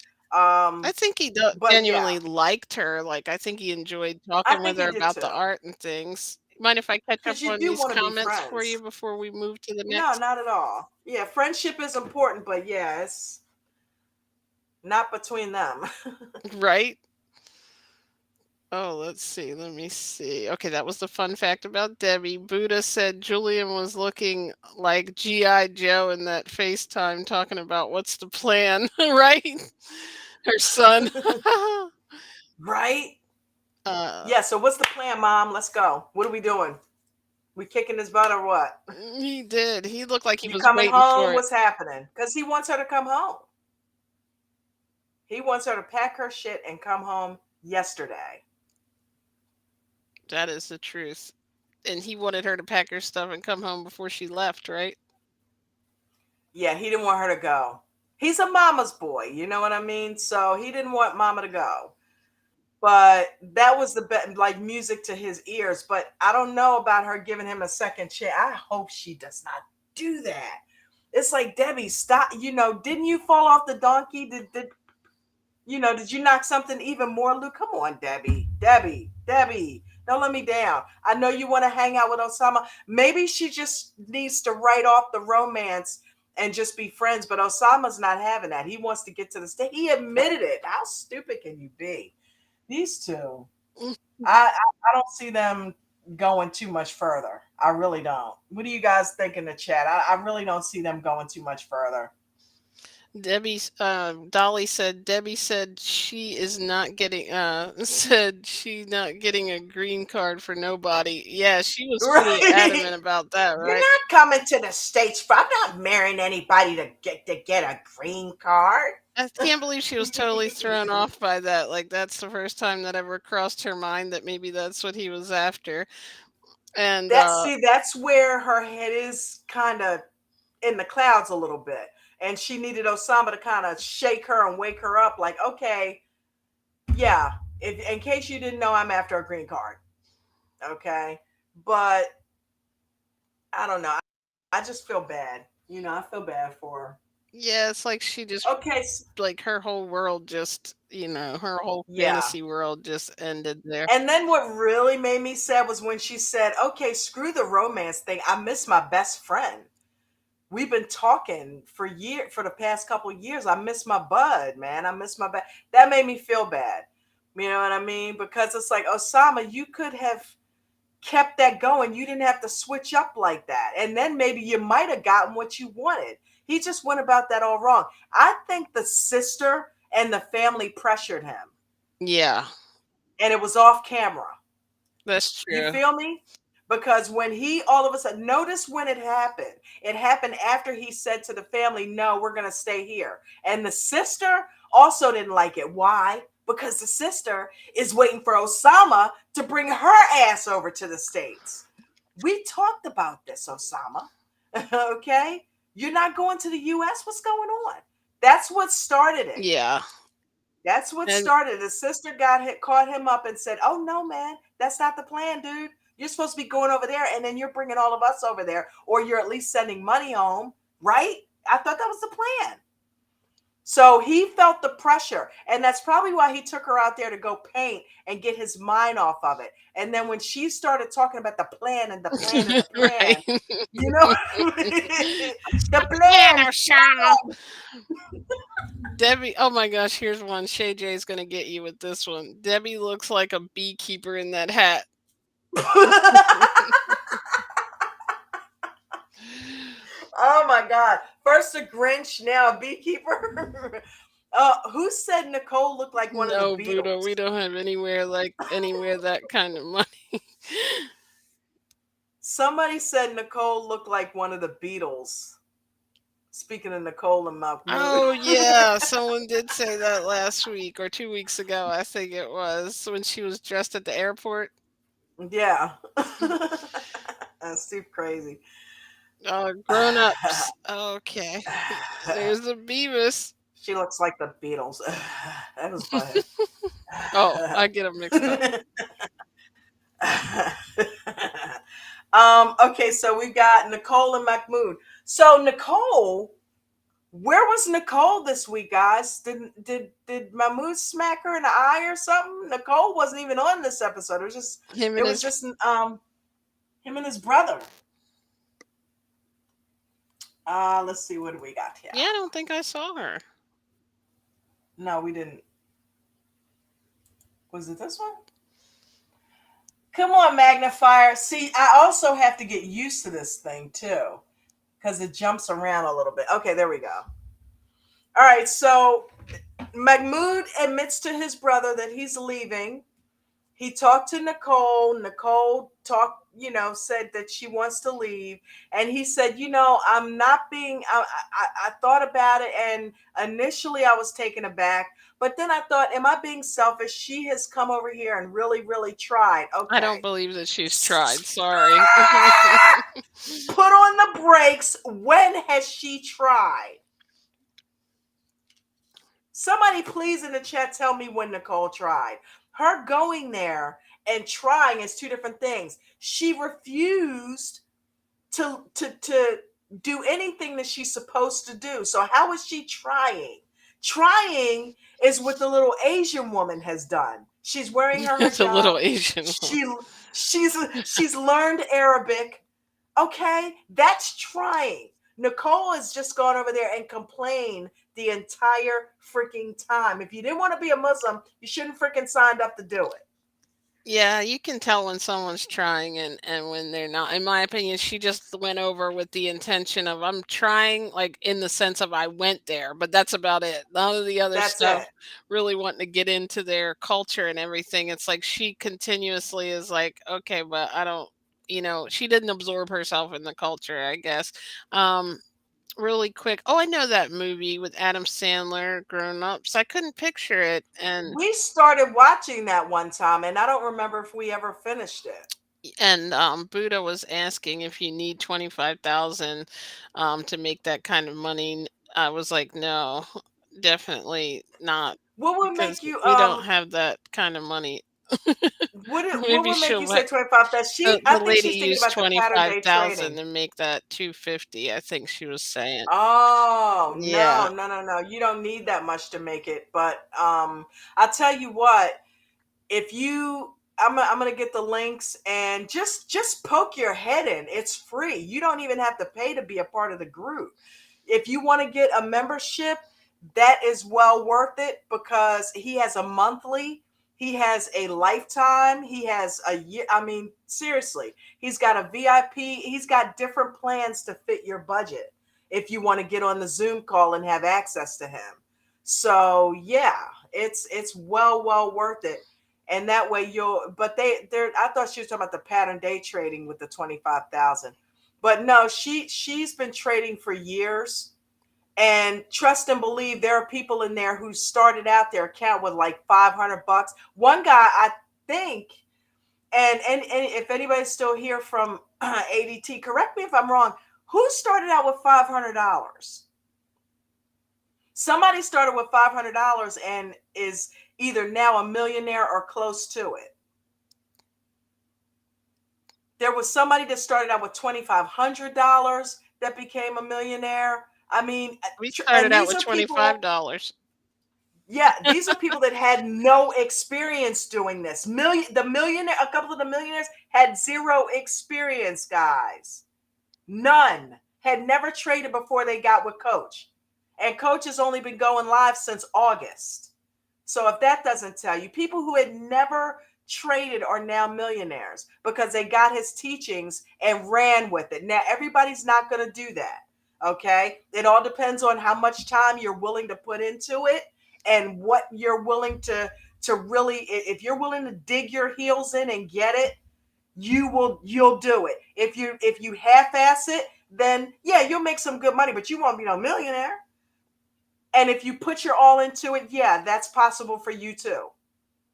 I think he But yeah, genuinely liked her, like, I think he enjoyed I talking with think her he did about the too. art and things. Mind if I catch up Because you on do these want to be comments for you friends. before we move to the No, next? not at all. Yeah, friendship is important, but yeah, it's not between them. Right? Oh, let's see. Let me see. Okay, that was the fun fact about Debbie. Buddha said Julian was looking like G.I. Joe in that FaceTime talking about what's the plan, right? Her son. Right? uh, Yeah, so what's the plan, Mom? Let's go. What are we doing? We kicking his butt or what? he did. He looked like he You was coming waiting home? for it. What's happening? Because he wants her to come home. He wants her to pack her shit and come home yesterday. That is the truth. And he wanted her to pack her stuff and come home before she left, right? Yeah, he didn't want her to go. He's a mama's boy, you know what I mean? So he didn't want mama to go. But that was like music to his ears. But I don't know about her giving him a second chance. I hope she does not do that. It's like, Debbie, stop. You know, didn't you fall off the donkey? Did you knock something even more loose? Come on, Debbie. Debbie. Don't let me down. I know you want to hang out with Osama. Maybe she just needs to write off the romance and just be friends. But Osama's not having that. He wants to get to the state. He admitted it. How stupid can you be? These two, I don't see them going too much further. I really don't. What do you guys think in the chat? I really don't see them going too much further. Dolly said, Debbie said she is not getting, said she not getting a green card for nobody. Yeah, she was pretty Right? adamant about that, You're right? not coming to the States for I'm not marrying anybody to get a green card. I can't believe she was totally thrown off by that. Like, that's the first time that ever crossed her mind that maybe that's what he was after. And, That's where her head is kind of in the clouds a little bit. And she needed Osama to kind of shake her and wake her up, like, okay, yeah, in case you didn't know, I'm after a green card. Okay. But I don't know. I just feel bad. I feel bad for her. yeah, it's like she just, Okay. like, her whole world just, her whole Yeah. fantasy world just ended there. And then what really made me sad was when she said, okay, screw the romance thing. I miss my best friend. We've been talking for the past couple of years. I miss my bud, man. I miss my bud. That made me feel bad. You know what I mean? Because it's like, Osama, you could have kept that going. You didn't have to switch up like that. And then maybe you might have gotten what you wanted. He just went about that all wrong. I think the sister and the family pressured him, Yeah, and it was off camera. that's You true. feel me? Because when he all of a sudden, notice when it happened after he said to the family, no, we're going to stay here. And the sister also didn't like it. Why? Because the sister is waiting for Osama to bring her ass over to the States. We talked about this, Osama. Okay? You're not going to the US? What's going on? That's what started it. Yeah. That's what And started. The sister caught him up and said, "Oh no, man, that's not the plan, dude. You're supposed to be going over there, and then you're bringing all of us over there, or you're at least sending money home, right?" I thought that was the plan. So he felt the pressure, and that's probably why he took her out there to go paint and get his mind off of it. And then when she started talking about the plan and the plan and the right. plan, you know, the Yeah, plan. Shauna. Debbie, oh my gosh, here's one. Shay J's gonna get you with this one. Debbie looks like a beekeeper in that hat. Oh my God. First a Grinch, now a beekeeper. Who said Nicole looked like one of the No, Buddha, Beatles? we don't have anywhere that kind of money. Somebody said Nicole looked like one of the Beatles. Speaking of Nicole and Mahmoud. Oh yeah, someone did say that last week or 2 weeks ago, I think it was, when she was dressed at the airport. Yeah. That's too crazy. Grown ups. Okay. There's the Beavis. She looks like the Beatles. That was funny. Oh, I get them mixed up. Okay, so we got Nicole and Mahmoud. So Nicole, where was Nicole this week, guys? Did Mahmoud smack her in the eye or something? Nicole wasn't even on this episode. It was just Him it and was his just him and his brother. Let's see, what do we got here? Yeah, I don't think I saw her. No, we didn't. Was it this one? Come on, magnifier. See, I also have to get used to this thing too, because it jumps around a little bit. Okay, there we go. All right, so Mahmoud admits to his brother that he's leaving. He talked to Nicole. Nicole said that she wants to leave. And he said, I'm not being, I thought about it. And initially I was taken aback. But then I thought, am I being selfish? She has come over here and really, really tried. I don't Okay. believe that she's tried. Sorry. Put on the brakes. When has she tried? Somebody please in the chat tell me when Nicole tried. Her going there and trying is two different things. She refused to do anything that she's supposed to do. So how is she trying? Trying is what the little Asian woman has done. She's wearing her It's a little hijab. Asian woman. She's learned Arabic. Okay, that's trying. Nicole has just gone over there and complained the entire freaking time. If you didn't want to be a Muslim, you shouldn't freaking signed up to do it. Yeah, you can tell when someone's trying and when they're not. In my opinion, she just went over with the intention of I'm trying, like in the sense of I went there, but that's about it. None of the other That's it. stuff really wanting to get into their culture and everything. It's like she continuously is like, okay, but I don't, she didn't absorb herself in the culture, I guess. Um, Really quick. Oh, I know that movie with Adam Sandler, Grown Ups. I couldn't picture it. We started watching that one time, and I don't remember if we ever finished it. Buddha was asking if you need 25,000 to make that kind of money. I was like, no, definitely not, What would because make you we don't have that kind of money. what Maybe would make she'll you say let 25? That the I think lady she's thinking use about the pattern day 25,000 trading. and make that 250. I think she was saying. Oh, Yeah. no, no, no, no. You don't need that much to make it. But I'll tell you what, if you I'm gonna get the links and just poke your head in. It's free. You don't even have to pay to be a part of the group. If you want to get a membership, that is well worth it because he has a monthly, he has a lifetime, he has a year. I mean, seriously, he's got a VIP, he's got different plans to fit your budget if you want to get on the Zoom call and have access to him. So yeah, it's well worth it. And that way you'll but they're I thought she was talking about the pattern day trading with the 25,000. But no, she's been trading for years, and trust and believe there are people in there who started out their account with like 500 bucks. One guy, I think, and if anybody's still here from ADT, correct me if I'm wrong, who started out with $500? Somebody started with $500 and is either now a millionaire or close to it. There was somebody that started out with $2,500 that became a millionaire. I mean, We and started out these with are people, $25. yeah, these are people that had no experience doing this. A couple of the millionaires had zero experience, guys. None. Had never traded before they got with Coach. And Coach has only been going live since August. So if that doesn't tell you, people who had never traded are now millionaires because they got his teachings and ran with it. Now, everybody's not going to do that. Okay. It all depends on how much time you're willing to put into it and what you're willing to really, if you're willing to dig your heels in and get it, you'll do it. If you half-ass it, then yeah, you'll make some good money, but you won't be no millionaire. And if you put your all into it, yeah, that's possible for you too.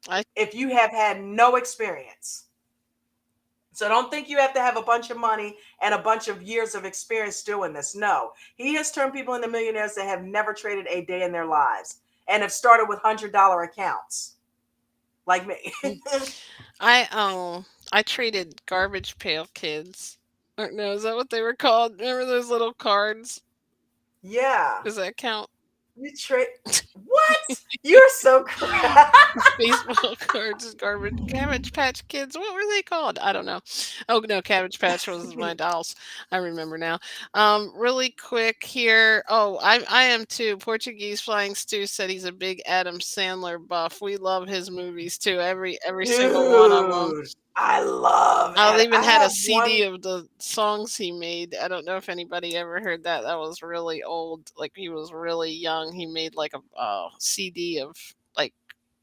I If you have had no experience. So don't think you have to have a bunch of money and a bunch of years of experience doing this. No, he has turned people into millionaires that have never traded a day in their lives and have started with $100 accounts like me. I traded garbage pail kids. Or no, is that what they were called? Remember those little cards? Yeah. Does that count? You trade what? You're so crap. Baseball cards, garbage, Cabbage Patch Kids. What were they called? I don't know. Oh no, Cabbage Patch was my dolls. I remember now. Really quick here. Oh, I am too. Portuguese Flying Stew said he's a big Adam Sandler buff. We love his movies too. Every single one of them. Dude, I love I it. even I had a have CD one. of the songs he made. I don't know if anybody ever heard that. That was really old. Like he was really young. He made like a CD of like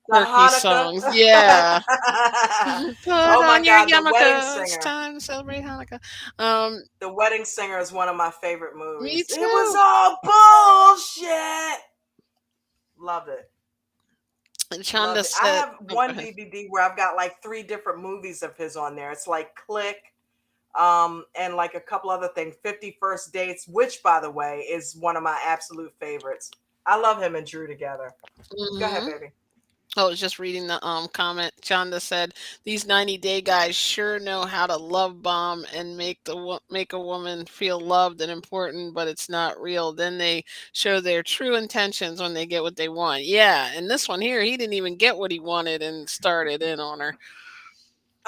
The quirky Hanukkah. songs. Yeah. Put Oh my on your God, The Wedding yarmulke. It's Singer. time to celebrate Hanukkah. Um, The Wedding Singer is one of my favorite Me movies. It was too. all bullshit. Loved it. And Shonda Loved it. I said, have oh, go one ahead. DVD where I've got like three different movies of his on there. It's like Click, and like a couple other things. 50 First Dates, which by the way is one of my absolute favorites. I love him and Drew together. Go ahead, Hmm. baby. Oh, I was just reading the comment. Chanda said these 90-day guys sure know how to love bomb and make a woman feel loved and important, but it's not real. Then they show their true intentions when they get what they want. Yeah, and this one here, he didn't even get what he wanted and started in on her.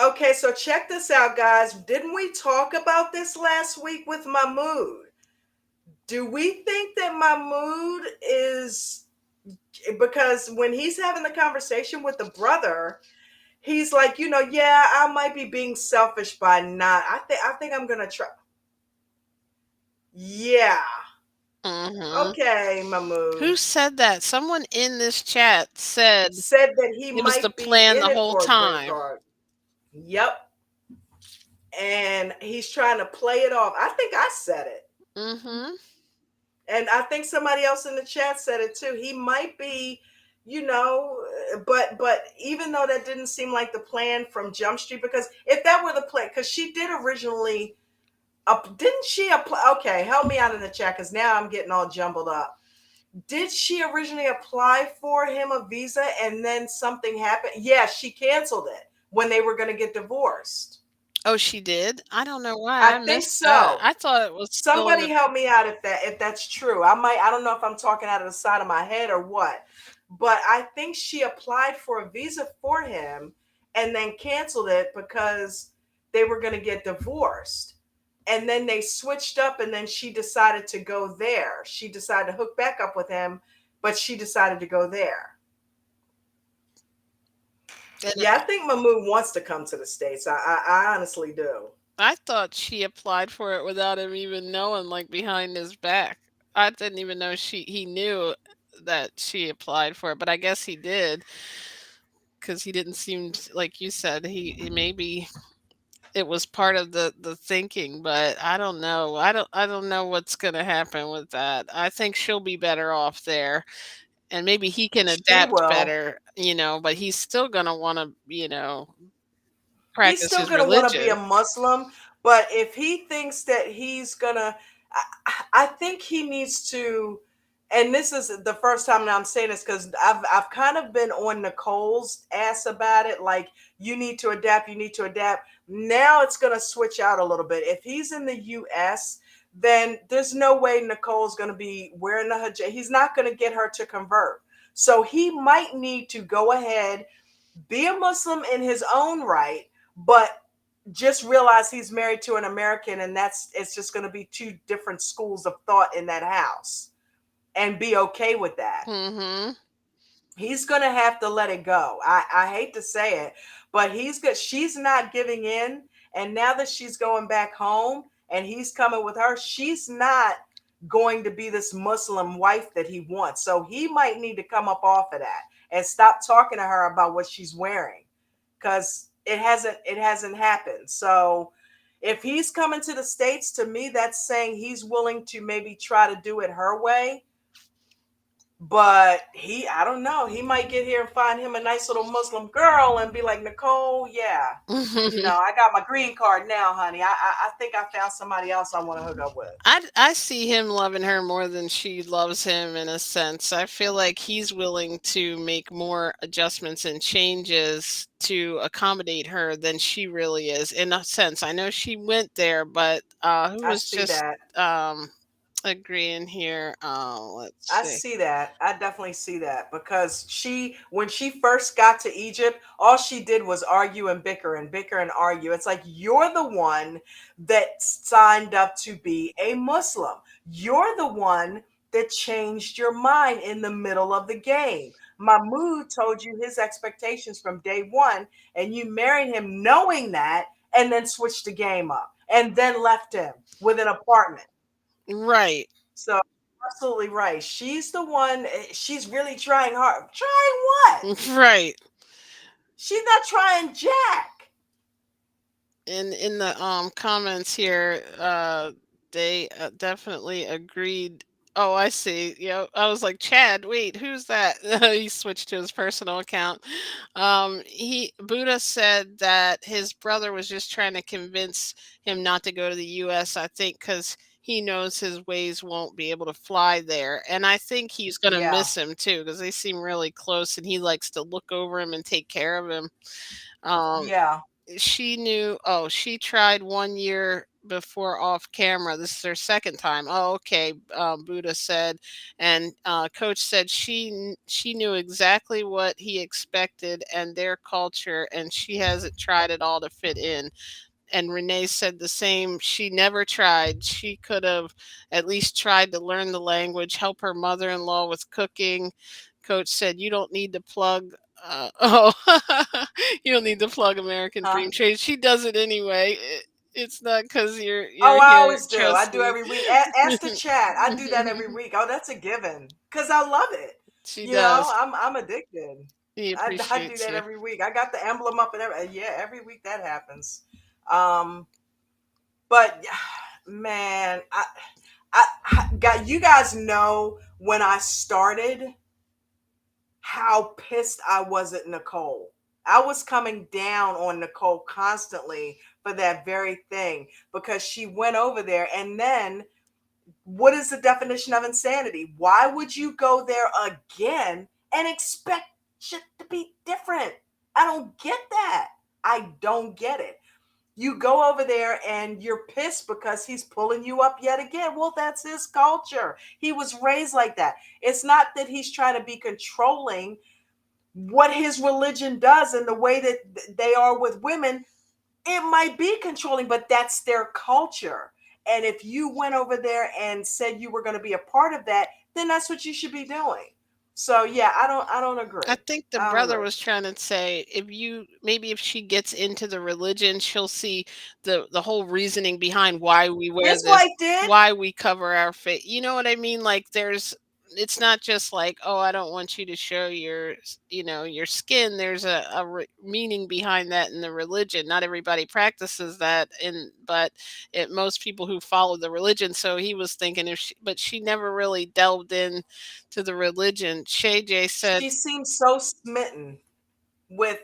Okay, so check this out, guys. Didn't we talk about this last week with Mahmood? Do we think that Mahmood is, because when he's having the conversation with the brother, he's like, yeah, I might be being selfish by not. I think I'm gonna try. Yeah. Hmm. Okay, Who Mahmood said that? Someone in this chat said said that he it was the might be plan in the it whole for a green time. card. Yep. And he's trying to play it off. I think I said it. Hmm. And I think somebody else in the chat said it too. He might be, you know, but even though that didn't seem like the plan from Jump Street, because if that were the plan, because she did originally, didn't she apply? Okay, help me out in the chat because now I'm getting all jumbled up. Did she originally apply for him a visa and then something happened? Yeah, she canceled it when they were going to get divorced. Oh, she did? I don't know why I I think missed that. so. I thought it was still in Somebody the. help me out if that's true. I don't know if I'm talking out of the side of my head or what. But I think she applied for a visa for him and then canceled it because they were going to get divorced. And then they switched up and then she decided to go there. She decided to hook back up with him, but she decided to go there. And Yeah, I think Mahmood wants to come to the States. I honestly do. I thought she applied for it without him even knowing, like behind his back. I didn't even know he knew that she applied for it, but I guess he did because he didn't seem like you said he maybe it was part of the thinking, but I don't know. I don't know what's going to happen with that. I think she'll be better off there, and maybe he can She adapt will. better, but he's still going to want to, He's practice still his gonna want to be a religion. Muslim, but if he thinks that he's gonna, I think he needs to. And this is the first time that I'm saying this because I've kind of been on Nicole's ass about it. Like you need to adapt, you need to adapt. Now it's gonna switch out a little bit. If he's in the U.S., then there's no way Nicole's gonna be wearing the hijab. He's not gonna get her to convert. So he might need to go ahead, be a Muslim in his own right, but just realize he's married to an American and it's just going to be two different schools of thought in that house and be okay with that. Mhm. He's going to have to let it go. I hate to say it, but she's not giving in. And now that she's going back home and he's coming with her, she's not going to be this Muslim wife that he wants. So he might need to come up off of that and stop talking to her about what she's wearing because it hasn't happened. So if he's coming to the States, to me, that's saying he's willing to maybe try to do it her way. But I don't know, he might get here and find him a nice little Muslim girl and be like, Nicole, yeah, I got my green card now, honey. I think I found somebody else I want to hook up with. I see him loving her more than she loves him in a sense. I feel like he's willing to make more adjustments and changes to accommodate her than she really is in a sense. I know she went there, but who I was see just that. agreeing here? Let's I see. see that. I definitely see that because when she first got to Egypt, all she did was argue and bicker and argue. It's like, you're the one that signed up to be a Muslim. You're the one that changed your mind in the middle of the game. Mahmoud told you his expectations from day one, and you married him knowing that, and then switched the game up and then left him with an apartment. Right. So absolutely right. She's the one. She's really trying hard. Trying what? Right. She's not trying jack. In the comments here, they definitely agreed. Oh, I see. Yeah, I was like, Chad, wait, who's that? He switched to his personal account. He Buddha said that his brother was just trying to convince him not to go to the US, I think, because he knows his ways won't be able to fly there. And I think he's going to Yeah. miss him too because they seem really close and he likes to look over him and take care of him. Um, Yeah. she knew, oh, she tried 1 year before off camera. This is her second time. Oh, okay. Buddha said, and coach said she knew exactly what he expected and their culture, and she hasn't tried at all to fit in. And Renee said the same. She never tried. She could have at least tried to learn the language, help her mother-in-law with cooking. Coach said, "You don't need to plug." Oh, you don't need to plug American Huh? Dream Trade. She does it anyway. It's not because Oh, you're I here. always do. I Trust do me. every week. Ask the chat. I do that every week. Oh, that's a given. Cause I love it. She You know, does. I'm addicted. He I do appreciates that you. every week. I got the emblem up and yeah, every week that happens. Um, but man, I got you guys know when I started how pissed I was at Nicole. I was coming down on Nicole constantly for that very thing because she went over there. And then what is the definition of insanity? Why would you go there again and expect shit to be different? I don't get that. I don't get it. You go over there and you're pissed because he's pulling you up yet again. Well, that's his culture. He was raised like that. It's not that he's trying to be controlling. What his religion does and the way that they are with women, it might be controlling, but that's their culture. And if you went over there and said you were going to be a part of that, then that's what you should be doing. So yeah, I don't I agree. think the I don't brother agree. was trying to say if she gets into the religion, she'll see the whole reasoning behind why we wear His this, wife did. why we cover our face. You know what I mean? Like it's not just like, oh, I don't want you to show your skin. There's meaning behind that in the religion. Not everybody practices that, but most people who follow the religion. So he was thinking but she never really delved in to the religion. Shay J said, She seemed so smitten with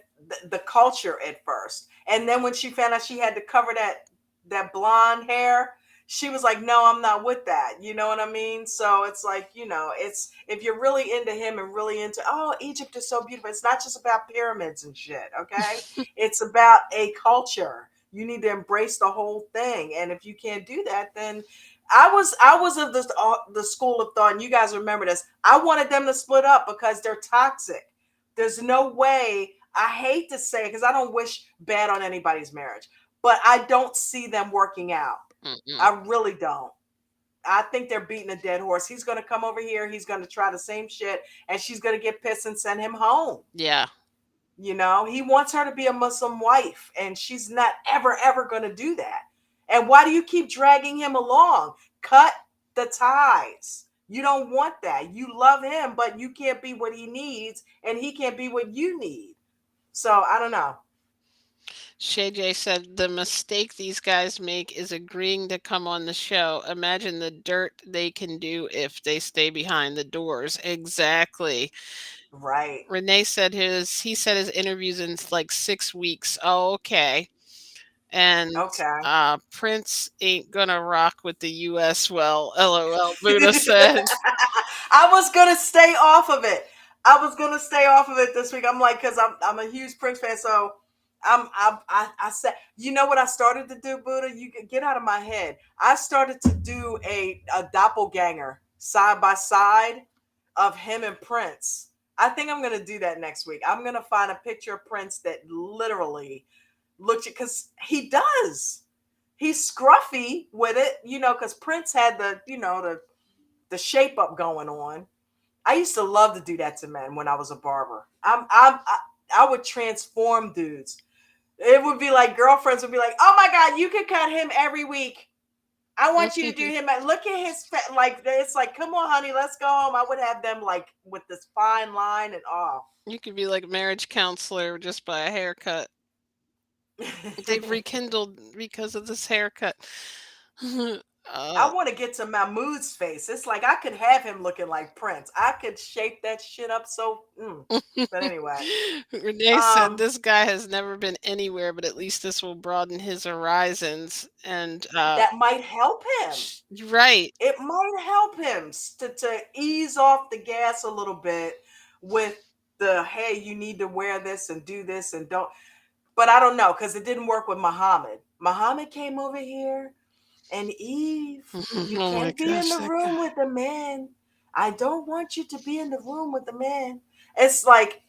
the culture at first, and then when she found out she had to cover that blonde hair, she was like, no, I'm not with that. You know what I mean? So it's like, it's, if you're really into him and really into, oh, Egypt is so beautiful, it's not just about pyramids and shit. Okay, it's about a culture. You need to embrace the whole thing, and if you can't do that, then I was of the school of thought, and you guys remember this. I wanted them to split up because they're toxic. There's no way. I hate to say it because I don't wish bad on anybody's marriage, but I don't see them working out. Mm-mm. I really don't. I think they're beating a dead horse. He's going to come over here. He's going to try the same shit, and she's going to get pissed and send him home. Yeah. He wants her to be a Muslim wife, and she's not ever going to do that. And why do you keep dragging him along? Cut the ties. You don't want that. You love him, but you can't be what he needs, and he can't be what you need. So I don't know. Shay J said the mistake these guys make is agreeing to come on the show. Imagine the dirt they can do if they stay behind the doors. Exactly. Right. Renee said his interviews in like 6 weeks. Oh, okay. And Okay. Prince ain't gonna rock with the US well. LOL, Buddha said. I was gonna stay off of it. I was gonna stay off of it this week. I'm like, because I'm a huge Prince fan, so I said, you know what I started to do, Buddha? You can get out of my head. I started to do a doppelganger side by side of him and Prince. I think I'm gonna do that next week. I'm gonna find a picture of Prince that literally looks, because he does. He's scruffy with it, because Prince had the shape up going on. I used to love to do that to men when I was a barber. I would transform dudes. It would be like girlfriends would be like, "Oh my god, you could cut him every week. I want you to do him. Look at his like it's like, come on, honey, let's go home." I would have them like with this fine line and all. You could be like a marriage counselor just by a haircut. They've rekindled because of this haircut. Uh, I want to get to Mahmoud's face. It's like I could have him looking like Prince. I could shape that shit up so. But anyway, Renee said um, this guy has never been anywhere, but at least this will broaden his horizons. And that might help him. right. It might help him to ease off the gas a little bit with the hey, you need to wear this and do this and don't. But I don't know because it didn't work with Muhammad. Muhammad came over here and Eve, you Oh my can't be in gosh, the that guy. room with the man. I don't want you to be in the room with the man. It's like,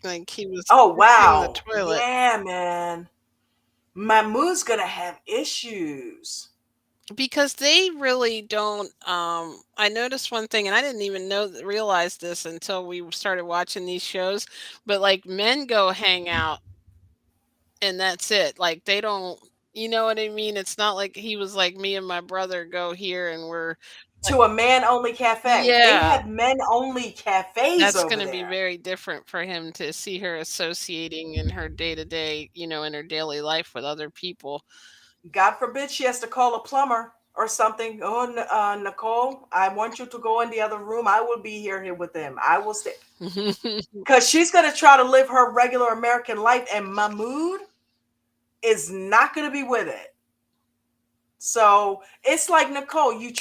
Like he was oh fixing the wow, toilet. yeah, man. Mahmoud's gonna have issues. Because they really don't, I noticed one thing, and I didn't even realize this until we started watching these shows, but, like, men go hang out and that's it, like, they don't, you know what I mean? It's not like he was like, "Me and my brother go here and we're" like, To a man only cafe. They yeah, have men only cafes that's over gonna be there. very different for him to see her associating in her day-to-day, in her daily life with other people. God forbid she has to call a plumber or something. Oh, Nicole, I want you to go in the other room. I will be here with them. I will stay. Because she's going to try to live her regular American life, and Mahmoud is not going to be with it. So it's like Nicole, you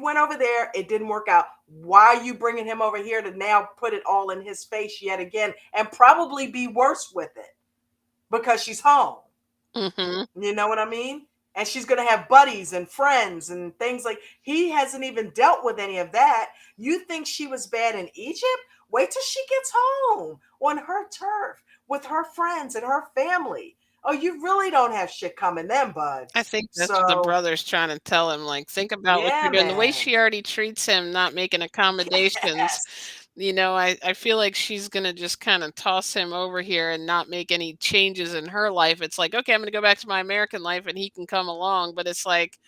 went over there, it didn't work out. Why are you bringing him over here to now put it all in his face yet again, and probably be worse with it because she's home? Mhm. You know what I mean? And she's going to have buddies and friends and things like he hasn't even dealt with any of that. You think she was bad in Egypt? Wait till she gets home on her turf with her friends and her family. Oh, you really don't have shit coming then, bud. I think that's what the So, brother's trying to tell him, like, "Think about what yeah, you're doing." The way man. she already treats him, not making accommodations, Yes. I feel like she's gonna just kinda toss him over here and not make any changes in her life. It's like, "Okay, I'm gonna go back to my American life and he can come along," but it's like,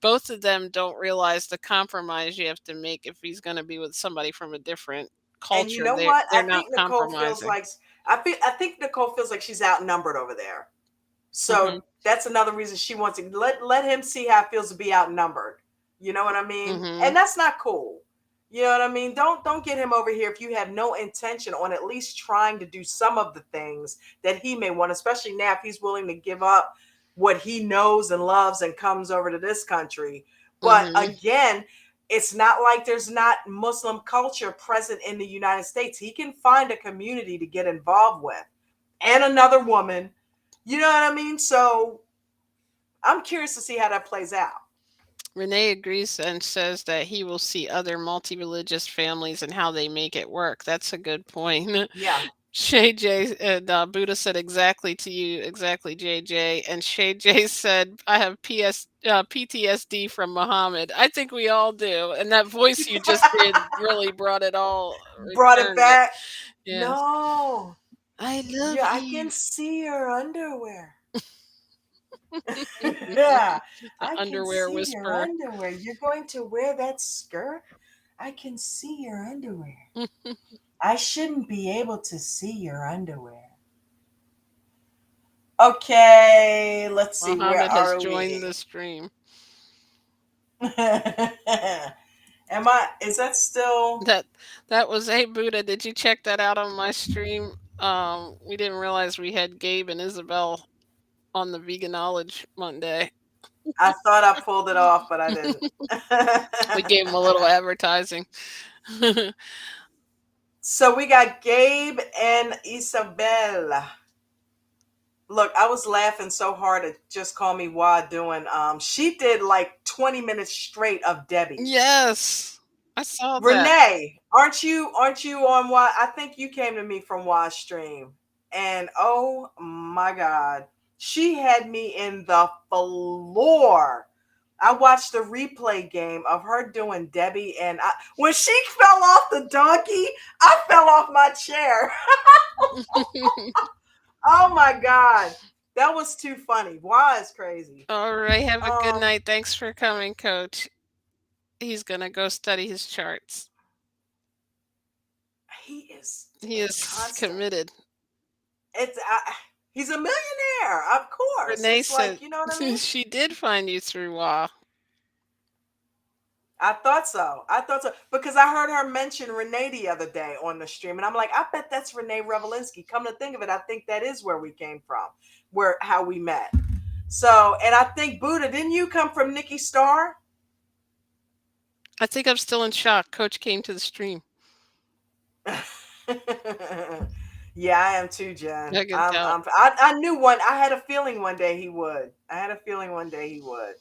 both of them don't realize the compromise you have to make if he's gonna be with somebody from a different And you culture. know They're what? they're not compromising. I think Nicole feels like she's outnumbered over there. So Mhm, that's another reason she wants to let him see how it feels to be outnumbered. You know what I mean? mhm. And that's not cool. You know what I mean? Don't get him over here if you have no intention on at least trying to do some of the things that he may want, especially now if he's willing to give up what he knows and loves and comes over to this country. But Mhm. again, it's not like there's not Muslim culture present in the United States. He can find a community to get involved with and another woman. You know what I mean? So I'm curious to see how that plays out. Renee agrees and says that he will see other multi-religious families and how they make it work. That's a good point. Yeah. Shay J and Buddha said exactly to you, exactly, JJ. And Shay J said, "I have PTSD from Muhammad." I think we all do. And that voice you just did really brought it all, Brought it returned it. back. Yes. No. I love Yeah, I can Eve. see your underwear. Yeah, The I can underwear see your whisperer. underwear. You're going to wear that skirt? I can see your underwear. I shouldn't be able to see your underwear. Okay, let's see. Where Muhammad has are joined we? the stream. Is that still? That that was Hey Buddha, did you check that out on my stream? We didn't realize we had Gabe and Isabel on the Veganowledge Monday. I thought I pulled it off, but I didn't. We gave him a little advertising. So we got Gabe and Isabel. Look, I was laughing so hard at Just Call Me Wad doing she did like 20 minutes straight of Debbie. Yes, I saw that. Renee, aren't you on Wad? I think you came to me from Wad Stream. And oh my god. She had me in the floor. I watched the replay game of her doing Debbie, and when she fell off the donkey, I fell off my chair. Oh my god, that was too funny. Why is crazy? All right, have a good Um, night. Thanks for coming, Coach. He's gonna go study his charts. he is He is constant. committed. It's He's a millionaire, of course. Renee It's said like, you know what I mean? she did find you through WA. I thought so. I thought so because I heard her mention Renee the other day on the stream, and I'm like, I bet that's Renee Revelinsky. Come to think of it, I think that is where we came from, where how we met. So, and I think Buddha, didn't you come from Nikki Starr? I think I'm still in shock. Coach came to the stream. Yeah, I am too, Jen. I can tell. I knew one. I had a feeling one day he would. I had a feeling one day he would.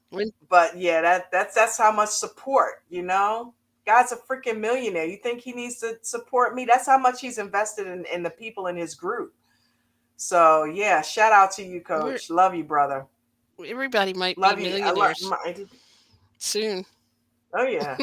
When But yeah, that's how much support, you know. Guy's a freaking millionaire. You think he needs to support me? That's how much he's invested in the people in his group. So yeah, shout out to you, we're Coach. Love you, brother. everybody might be Love you. I love. millionaires soon. Oh yeah.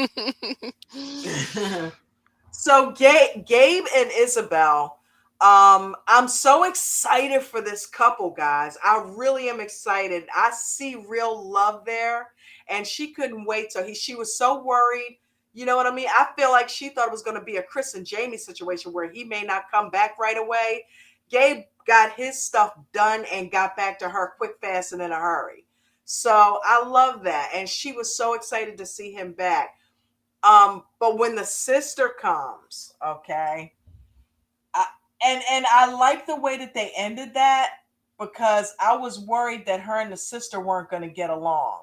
So Gabe and Isabel, I'm so excited for this couple, guys. I really am excited. I see real love there, and she couldn't wait till she was so worried. You know what I mean? I feel like she thought it was going to be a Chris and Jamie situation where he may not come back right away. Gabe got his stuff done and got back to her quick, fast, and in a hurry. So I love that, and she was so excited to see him back. But when the sister comes, okay, I, and I like the way that they ended that because I was worried that her and the sister weren't going to get along.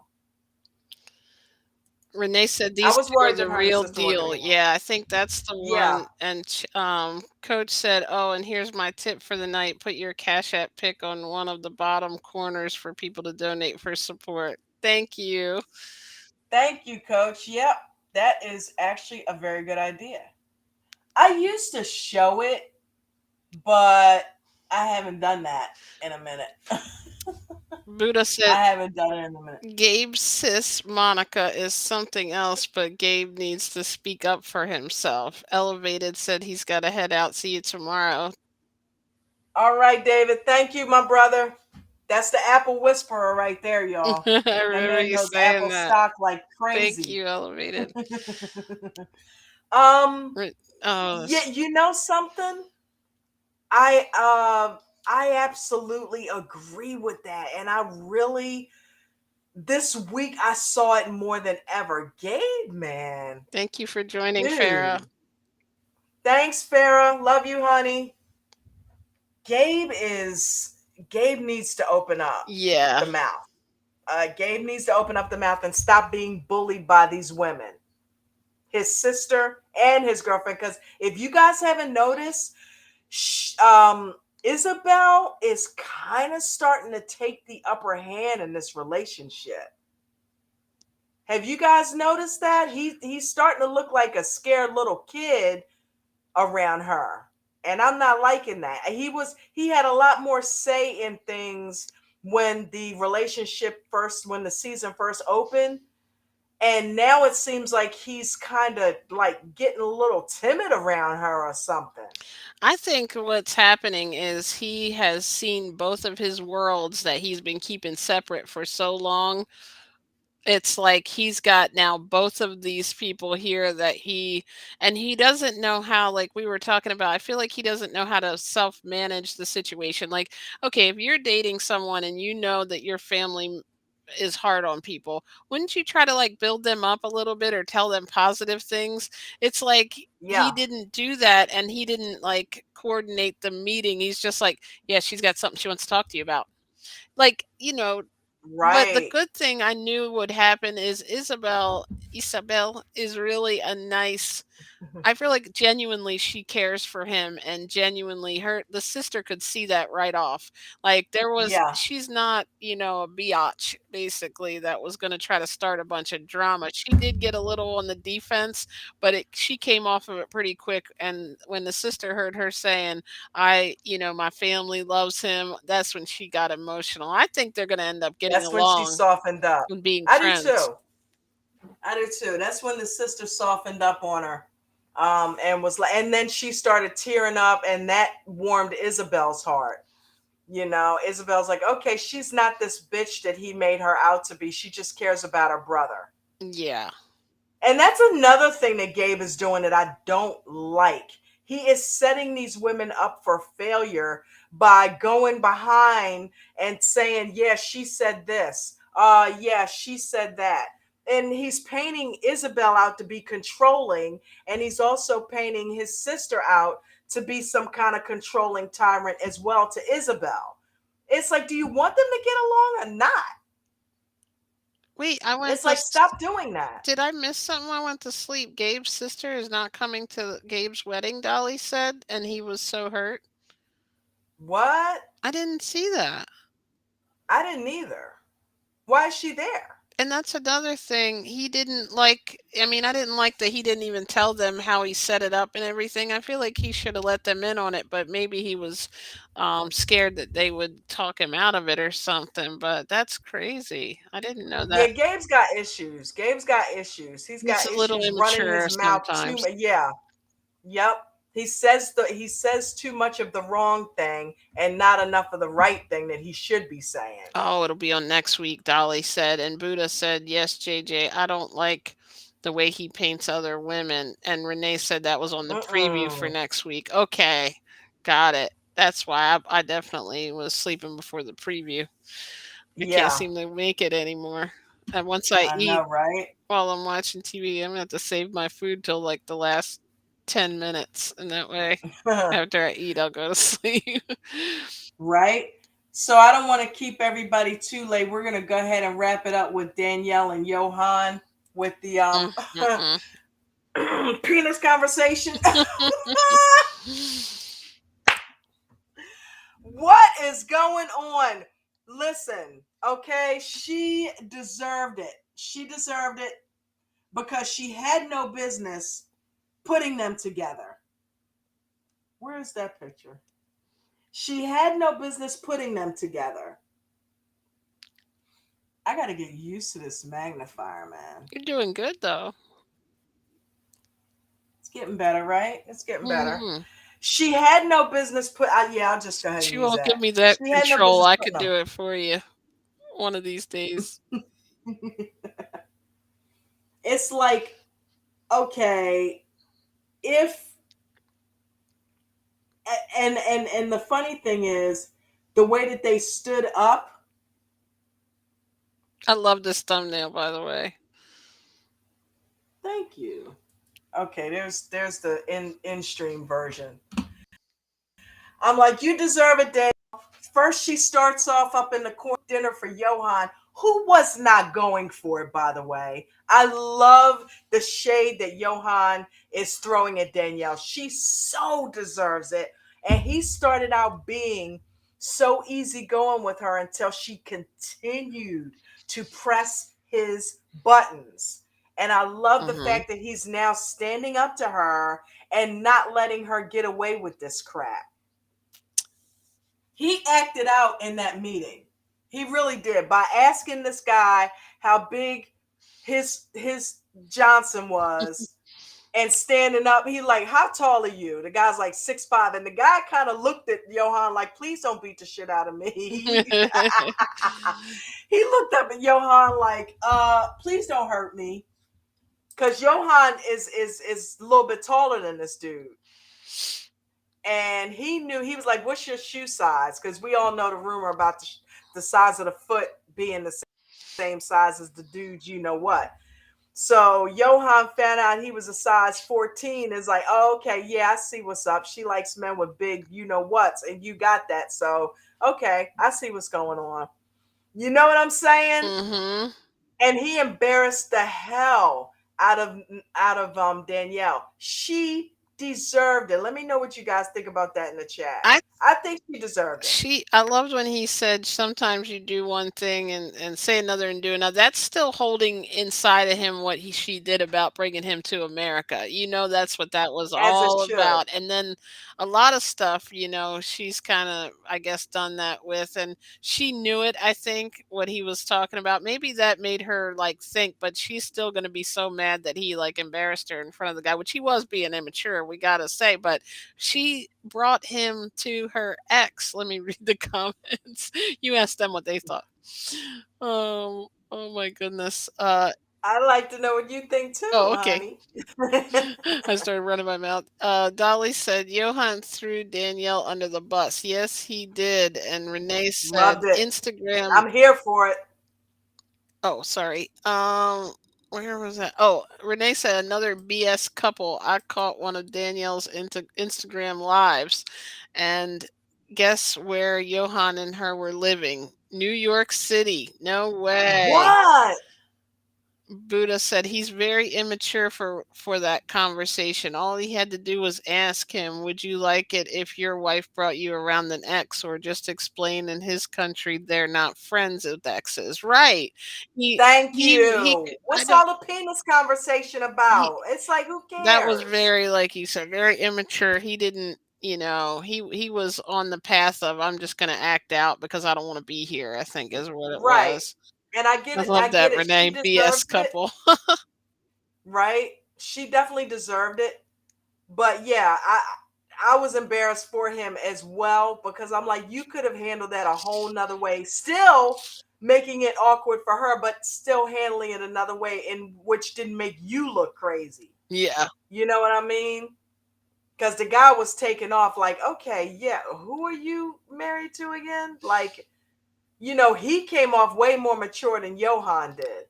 Renee said I these was two are worried that the her and the real sister weren't going deal. to get along. Yeah, I think that's the Yeah, one. And Coach said, "Oh, and here's my tip for the night: put your Cash App pic on one of the bottom corners for people to donate for support." Thank you. thank you, Coach. Yep, that is actually a very good idea. I used to show it, but I haven't done that in a minute. Buddha said, I haven't done it in a minute. "Gabe's sis Monica is something else, but Gabe needs to speak up for himself." Elevated said he's got to head out. See you tomorrow. All right, David. Thank you, my brother. That's the Apple Whisperer right there, y'all. I That remember man you knows saying Apple that. stock like Thank crazy. you, Elevated. um, Oh, yeah, you know something? I absolutely agree with that. And I really this week I saw it more than ever. Gabe, man. thank you for joining, Farah. Dude. Thanks, Farah. Love you, honey. Gabe is Gabe needs to open up Yeah. the mouth. Gabe needs to open up the mouth and stop being bullied by these women, his sister and his girlfriend. Because if you guys haven't noticed, Isabel is kind of starting to take the upper hand in this relationship. Have you guys noticed that he's starting to look like a scared little kid around her, and I'm not liking that. He had a lot more say in things when the relationship first when the season first opened, and now it seems like he's kind of like getting a little timid around her or something. I think what's happening is he has seen both of his worlds that he's been keeping separate for so long. It's like he's got now both of these people here that he doesn't know how, like we were talking about. I feel like he doesn't know how to self-manage the situation. Like, okay, if you're dating someone and you know that your family is hard on people, wouldn't you try to like build them up a little bit or tell them positive things? It's like he Yeah, didn't do that and he didn't like coordinate the meeting. He's just like, yeah, she's got something she wants to talk to you about. Like, but the right. good thing I knew would happen is Isabel is really a nice. I feel like genuinely she cares for him and genuinely the sister could see that right off. Like Yeah, she's not, a biatch basically that was going to try to start a bunch of drama. She did get a little on the defense, but she came off of it pretty quick. And when the sister heard her saying, my family loves him, that's when she got emotional. I think they're going to end up getting that's when she along softened up. and being I do friends. too. I do too. That's when the sister softened up on her. And was like, and then she started tearing up, and that warmed Isabel's heart. Isabel's like, okay, she's not this bitch that he made her out to be. She just cares about her brother. Yeah. And that's another thing that Gabe is doing that I don't like. he is setting these women up for failure by going behind and saying, yeah, she said this. Yeah, she said that. And he's painting Isabel out to be controlling, and he's also painting his sister out to be some kind of controlling tyrant as well to Isabel. It's like, do you want them to get along or not? Wait, I went It's to like, stop doing that. did I miss something? I went to sleep. Gabe's sister is not coming to Gabe's wedding, Dolly said, and he was so hurt. What? I didn't see that. I didn't either. Why is she there? And that's another thing. He didn't like, I mean, I didn't like that he didn't even tell them how he set it up and everything. I feel like he should have let them in on it, but maybe he was scared that they would talk him out of it or something. But that's crazy. I didn't know Yeah, that. Gabe's got issues. Gabe's got issues. He's He's got a little issues running immature his mouth too sometimes. much. Yeah. Yep. He says too much of the wrong thing and not enough of the right thing that he should be saying. Oh, it'll be on next week, Dolly said. And Buddha said, yes, JJ, I don't like the way he paints other women. And Renee said that was on the preview for Mm-mm. next week. Okay, got it. That's why I definitely was sleeping before the preview. I can't Yeah, seem to make it anymore. And once I I eat know, right? while I'm watching TV, I'm going to have to save my food till like the last 10 minutes. And that way, after I eat, I'll go to sleep. Right? So I don't want to keep everybody too late. We're gonna go ahead and wrap it up with Danielle and Johan with the Mm, mm, penis conversation. mm. What is going on? Listen, okay, she deserved it. She deserved it because she had no business putting them together. Where is that picture? She had no business putting them together. I got to get used to this magnifier, man. You're doing good though. It's getting better, right? It's getting better. Mhm. She had no business yeah, I'll just go ahead and She use won't give that. me that She had no control. business I putting could them. do it for you one of these days. It's like, okay, if and the funny thing is the way that they stood up. I love this thumbnail, by the way. Thank you. Okay, there's the in stream version. I'm like, you deserve it, Dave. First, she starts off up in the corner dinner for Johan, who was not going for it, by the way. I love the shade that Johan is throwing at Danielle. She so deserves it. And he started out being so easygoing with her until she continued to press his buttons. And I love the Mhm. fact that he's now standing up to her and not letting her get away with this crap. He acted out in that meeting. He really did by asking this guy how big his Johnson was and standing up. He like, how tall are you? The guy's like 6'5", and the guy kind of looked at Johan like, please don't beat the shit out of me. He looked up at Johan like, please don't hurt me, because Johan is a little bit taller than this dude. And he knew, he was like, what's your shoe size? Because we all know the rumor about the size of the foot being the same size as the dude, you know what. So Johan found out he was a size 14. Is like, oh, okay, yeah, I see what's up. She likes men with big you know what's, and you got that. So okay, I see what's going on. You know what I'm saying? Mhm. And he embarrassed the hell out of Danielle. She deserved it. Let me know what you guys think about that in the chat. I I think she deserved it. I loved when he said sometimes you do one thing and say another and do another. That's still holding inside of him what she did about bringing him to America. You know, that's what that was As it all should. about. And then a lot of stuff, you know, she's kind of, I guess, done that with. And she knew it, I think, what he was talking about. Maybe that made her like think, but she's still going to be so mad that he like embarrassed her in front of the guy, which he was being immature, we got to say. But she brought him to her ex. Let me read the comments. You asked them what they thought. Oh my goodness. I'd like to know what you think too, Oh, okay. honey. I started running my mouth. Dolly said Johan threw Danielle under the bus. Yes, he did. And Renee said Loved it. Instagram. I'm here for it. Oh, sorry. Where was that? Oh, Renee said another BS couple. I caught one of Danielle's Instagram lives, and guess where Johan and her were living? New York City. No way. What? Buddha said he's very immature for that conversation. All he had to do was ask him, "Would you like it if your wife brought you around an ex?" Or just explain in his country they're not friends with exes. Right? Thank He. you. I What's don't. all the penis conversation He about? It's like, who that was cares? very, like you said, very immature. He didn't. He was on the path of I'm just going to act out because I don't want to be here. I think is what it Right. was. And I get I it. I love get that it. She Renee BS deserved it. couple. Right. She definitely deserved it. But yeah, I was embarrassed for him as well because I'm like, you could have handled that a whole nother way, still making it awkward for her, but still handling it another way in which didn't make you look crazy. Yeah. You know what I mean? Because the guy was taken off like, okay, yeah, who are you married to again? Like, he came off way more mature than Johan did.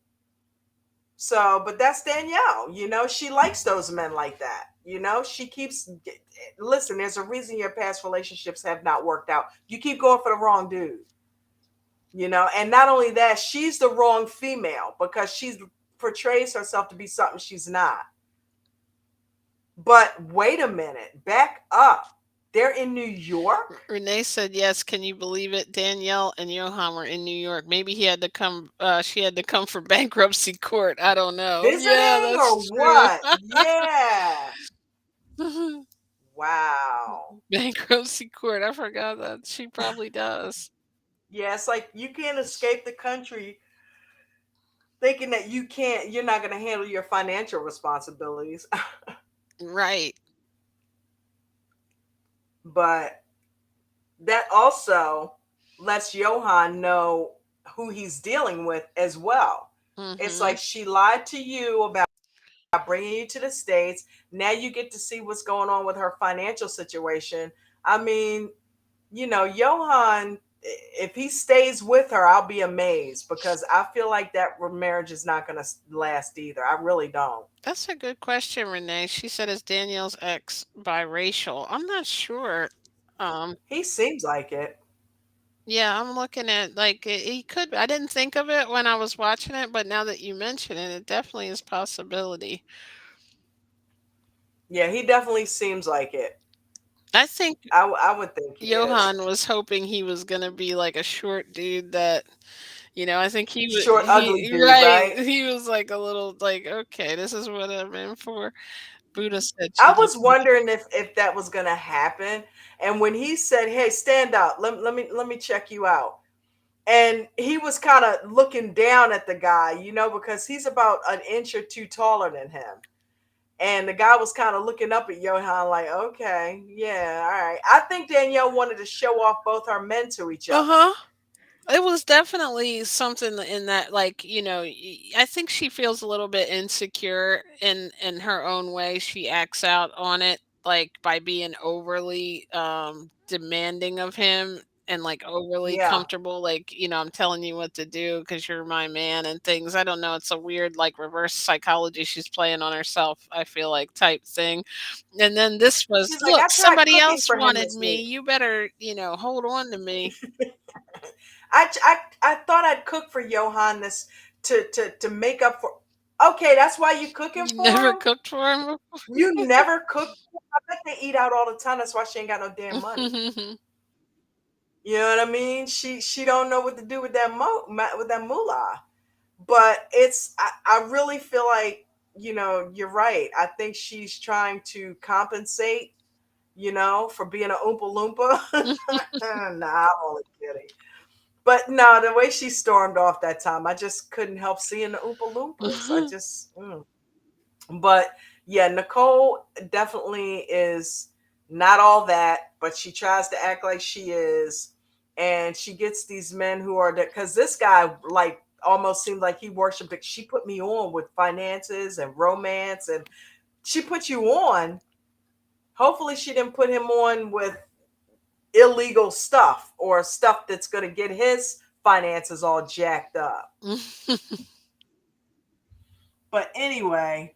So, but that's Danielle. She likes those men like that. She keeps, listen, there's a reason your past relationships have not worked out. You keep going for the wrong dude, and not only that, she's the wrong female because she portrays herself to be something she's not. But wait a minute, back up. They're in New York? Renee said yes. Can you believe it? Danielle and Johan were in New York. Maybe he had to come. She had to come for bankruptcy court. I don't know. Yeah, Visiting or that's true. what? Yeah. Wow. Bankruptcy court. I forgot that she probably does. Yeah, it's like you can't escape the country thinking that you're not going to handle your financial responsibilities. Right. But that also lets Johan know who he's dealing with as well. It's Mm-hmm. like she lied to you about bringing you to the States. Now you get to see what's going on with her financial situation. I mean, Johan, if he stays with her, I'll be amazed because I feel like that marriage is not going to last either. I really don't. That's a good question, Renee. She said, "Is Danielle's ex biracial?" I'm not sure. Um, He seems like it. yeah, I'm looking at like he could. I didn't think of it when I was watching it, but now that you mention it, it definitely is possibility. Yeah, he definitely seems like it. I think I would think he is. Johan was hoping he was gonna be like a short dude that, I think he would Short, ugly he dude, right, right? he was like a little like, "Okay, this is what I'm in for." Buddha said she I was looks like wondering if that was gonna happen. And when he said, "Hey, stand up. Let me check you out." And he was kind of looking down at the guy, because he's about an inch or two taller than him. And the guy was kind of looking up at Johan like, okay, yeah, all right. I think Danielle wanted to show off both her men to each other. Uh-huh. It was definitely something in that, like, I think she feels a little bit insecure in her own way. She acts out on it, like by being overly demanding of him and like overly Yeah. comfortable, like, I'm telling you what to do because you're my man and things. I don't know. It's a weird like reverse psychology she's playing on herself, I feel like, type thing. And then this was, She's like, I look, tried somebody cooking else for him wanted this me. week. You better, hold on to me. I thought I'd cook for Johan this to make up for. Okay, that's why you cooking You for never him. cooked for him You never cook. I bet they eat out all the time. That's why she ain't got no damn money. before? You know what I mean? She don't know what to do with with that moolah. But I really feel like you're right. I think she's trying to compensate, for being a oompa loompa. Nah, I'm only kidding. But no, the way she stormed off that time, I just couldn't help seeing the Oompa Loompas. I just, But yeah, Nicole definitely is not all that, but she tries to act like she is. And she gets these men who are, because this guy, like, almost seemed like he worshipped it. She put me on with finances and romance, and she put you on. Hopefully, she didn't put him on with illegal stuff or stuff that's going to get his finances all jacked up. But anyway,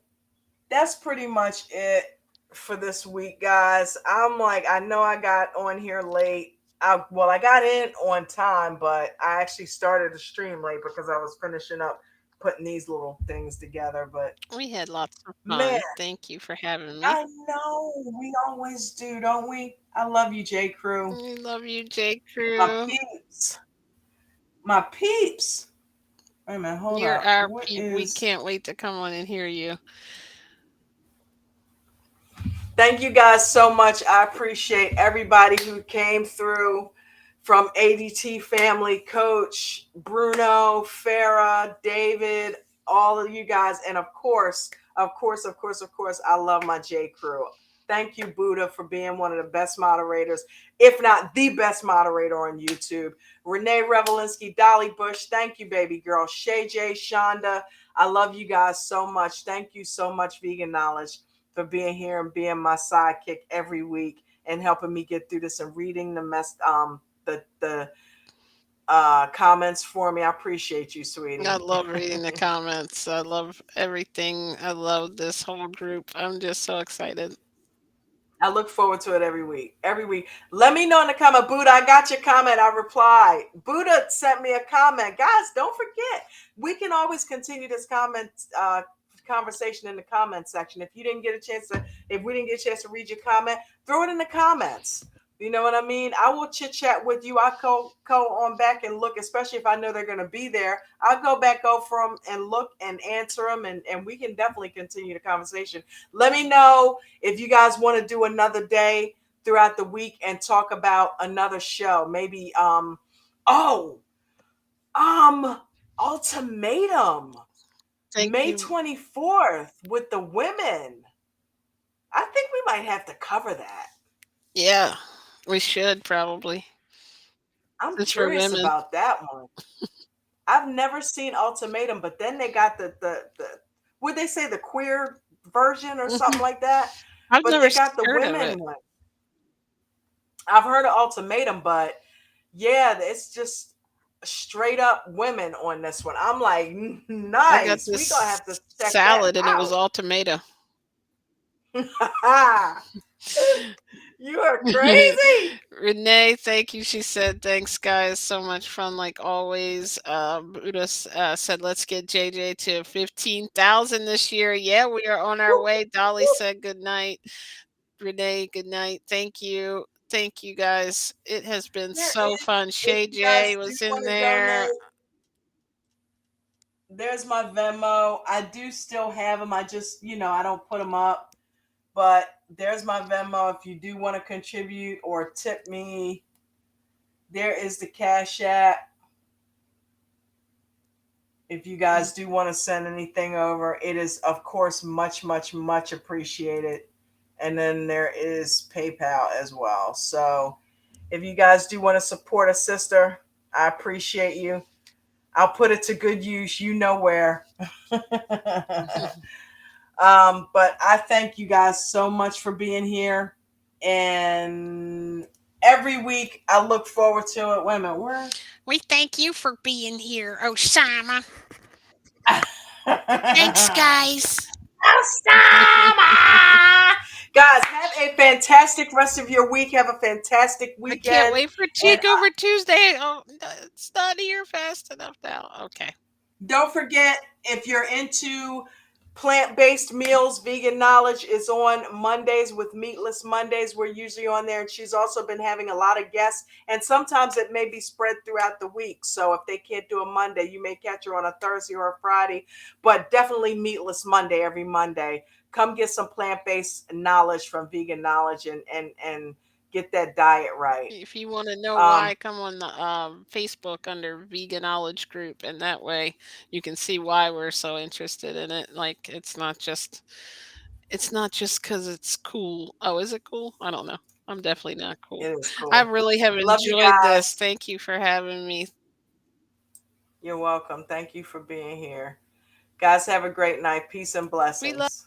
that's pretty much it for this week, guys. I'm like, I know I got on here late. I got in on time, but I actually started the stream late because I was finishing up putting these little things together. But We had lots of man, fun. Thank you for having me. I know we always do, don't we? I love you, J. Crew. We love you, J. My Crew. peeps. My peeps. Wait a minute, hold You're up. our What peep. We is can't wait to come on and hear you. Thank you guys so much. I appreciate everybody who came through from ADT family, Coach Bruno, Farah, David, all of you guys. And of course, I love my J Crew. Thank you, Buddha, for being one of the best moderators, if not the best moderator on YouTube. Renee Revelinsky, Dolly Bush, thank you, baby girl. Shay J, Shonda, I love you guys so much. Thank you so much, Vegan Knowledge, for being here and being my sidekick every week and helping me get through this and reading the comments for me. I appreciate you, I sweetie. love reading the comments. I love everything. I love this whole group. I'm just so excited. I look forward to it every week. Every week. Let me know in the comment. Buddha, I got your comment. I replied. Buddha sent me a comment. Guys, don't forget, we can always continue this conversation in the comment section. If we didn't get a chance to read your comment, throw it in the comments. You know what I mean? I will chit chat with you. I'll go on back and look, especially if I know they're going to be there. I'll go back over them and look and answer them, and we can definitely continue the conversation. Let me know if you guys want to do another day throughout the week and talk about another show. Maybe oh Ultimatum, Thank May you. 24th with the women. I think we might have to cover that. Yeah, we should probably. I'm Since we're curious women. about that one. I've never seen Ultimatum, but then they got the would they say the queer version or something like that? I've But never they got the heard of it. women one. I've heard of Ultimatum, but yeah, it's just straight up women on this one. I'm like, I got nice. We gonna this have to check that salad and it was out. all tomato. You are crazy. Renee, thank you. She said, thanks, guys. So much fun, like always. Buddha said, let's get JJ to 15,000 this year. Yeah, we are on our way. Dolly said, good night. Renee, good night. Thank you. Thank you, guys. It has been There so is, fun. if Shay you guys J do was in want to there. donate, there's my Venmo. I do still have them. I just, I don't put them up. But there's my Venmo if you do want to contribute or tip me. There is the Cash App if you guys do want to send anything over. It is, of course, much, much, much appreciated. And then there is PayPal as well. So if you guys do want to support a sister, I appreciate you. I'll put it to good use. You know where. But I thank you guys so much for being here. And every week I look forward to it. Wait a minute, where? We thank you for being here, Osama. Thanks, Osama! guys. Guys, have a fantastic rest of your week. Have a fantastic I can't weekend. wait for And Takeover Tuesday. Oh, it's not here fast enough now. Okay. don't forget, if you're into plant-based meals, Vegan Knowledge is on Mondays with Meatless Mondays. We're usually on there, and she's also been having a lot of guests, and sometimes it may be spread throughout the week. So if they can't do a Monday, you may catch her on a Thursday or a Friday, but definitely Meatless Monday every Monday. Come get some plant-based knowledge from Vegan Knowledge and get that diet right. If you want to know Um, why, come on the Facebook under Veganowledge group, and that way you can see why we're so interested in it. Like it's not just because it's cool. Oh, is it cool? I don't know. I'm definitely not cool. it is I cool. really have Love you enjoyed this. guys. Thank you for having me. You're welcome. Thank you for being here. Guys, have a great night. Peace and We love blessings.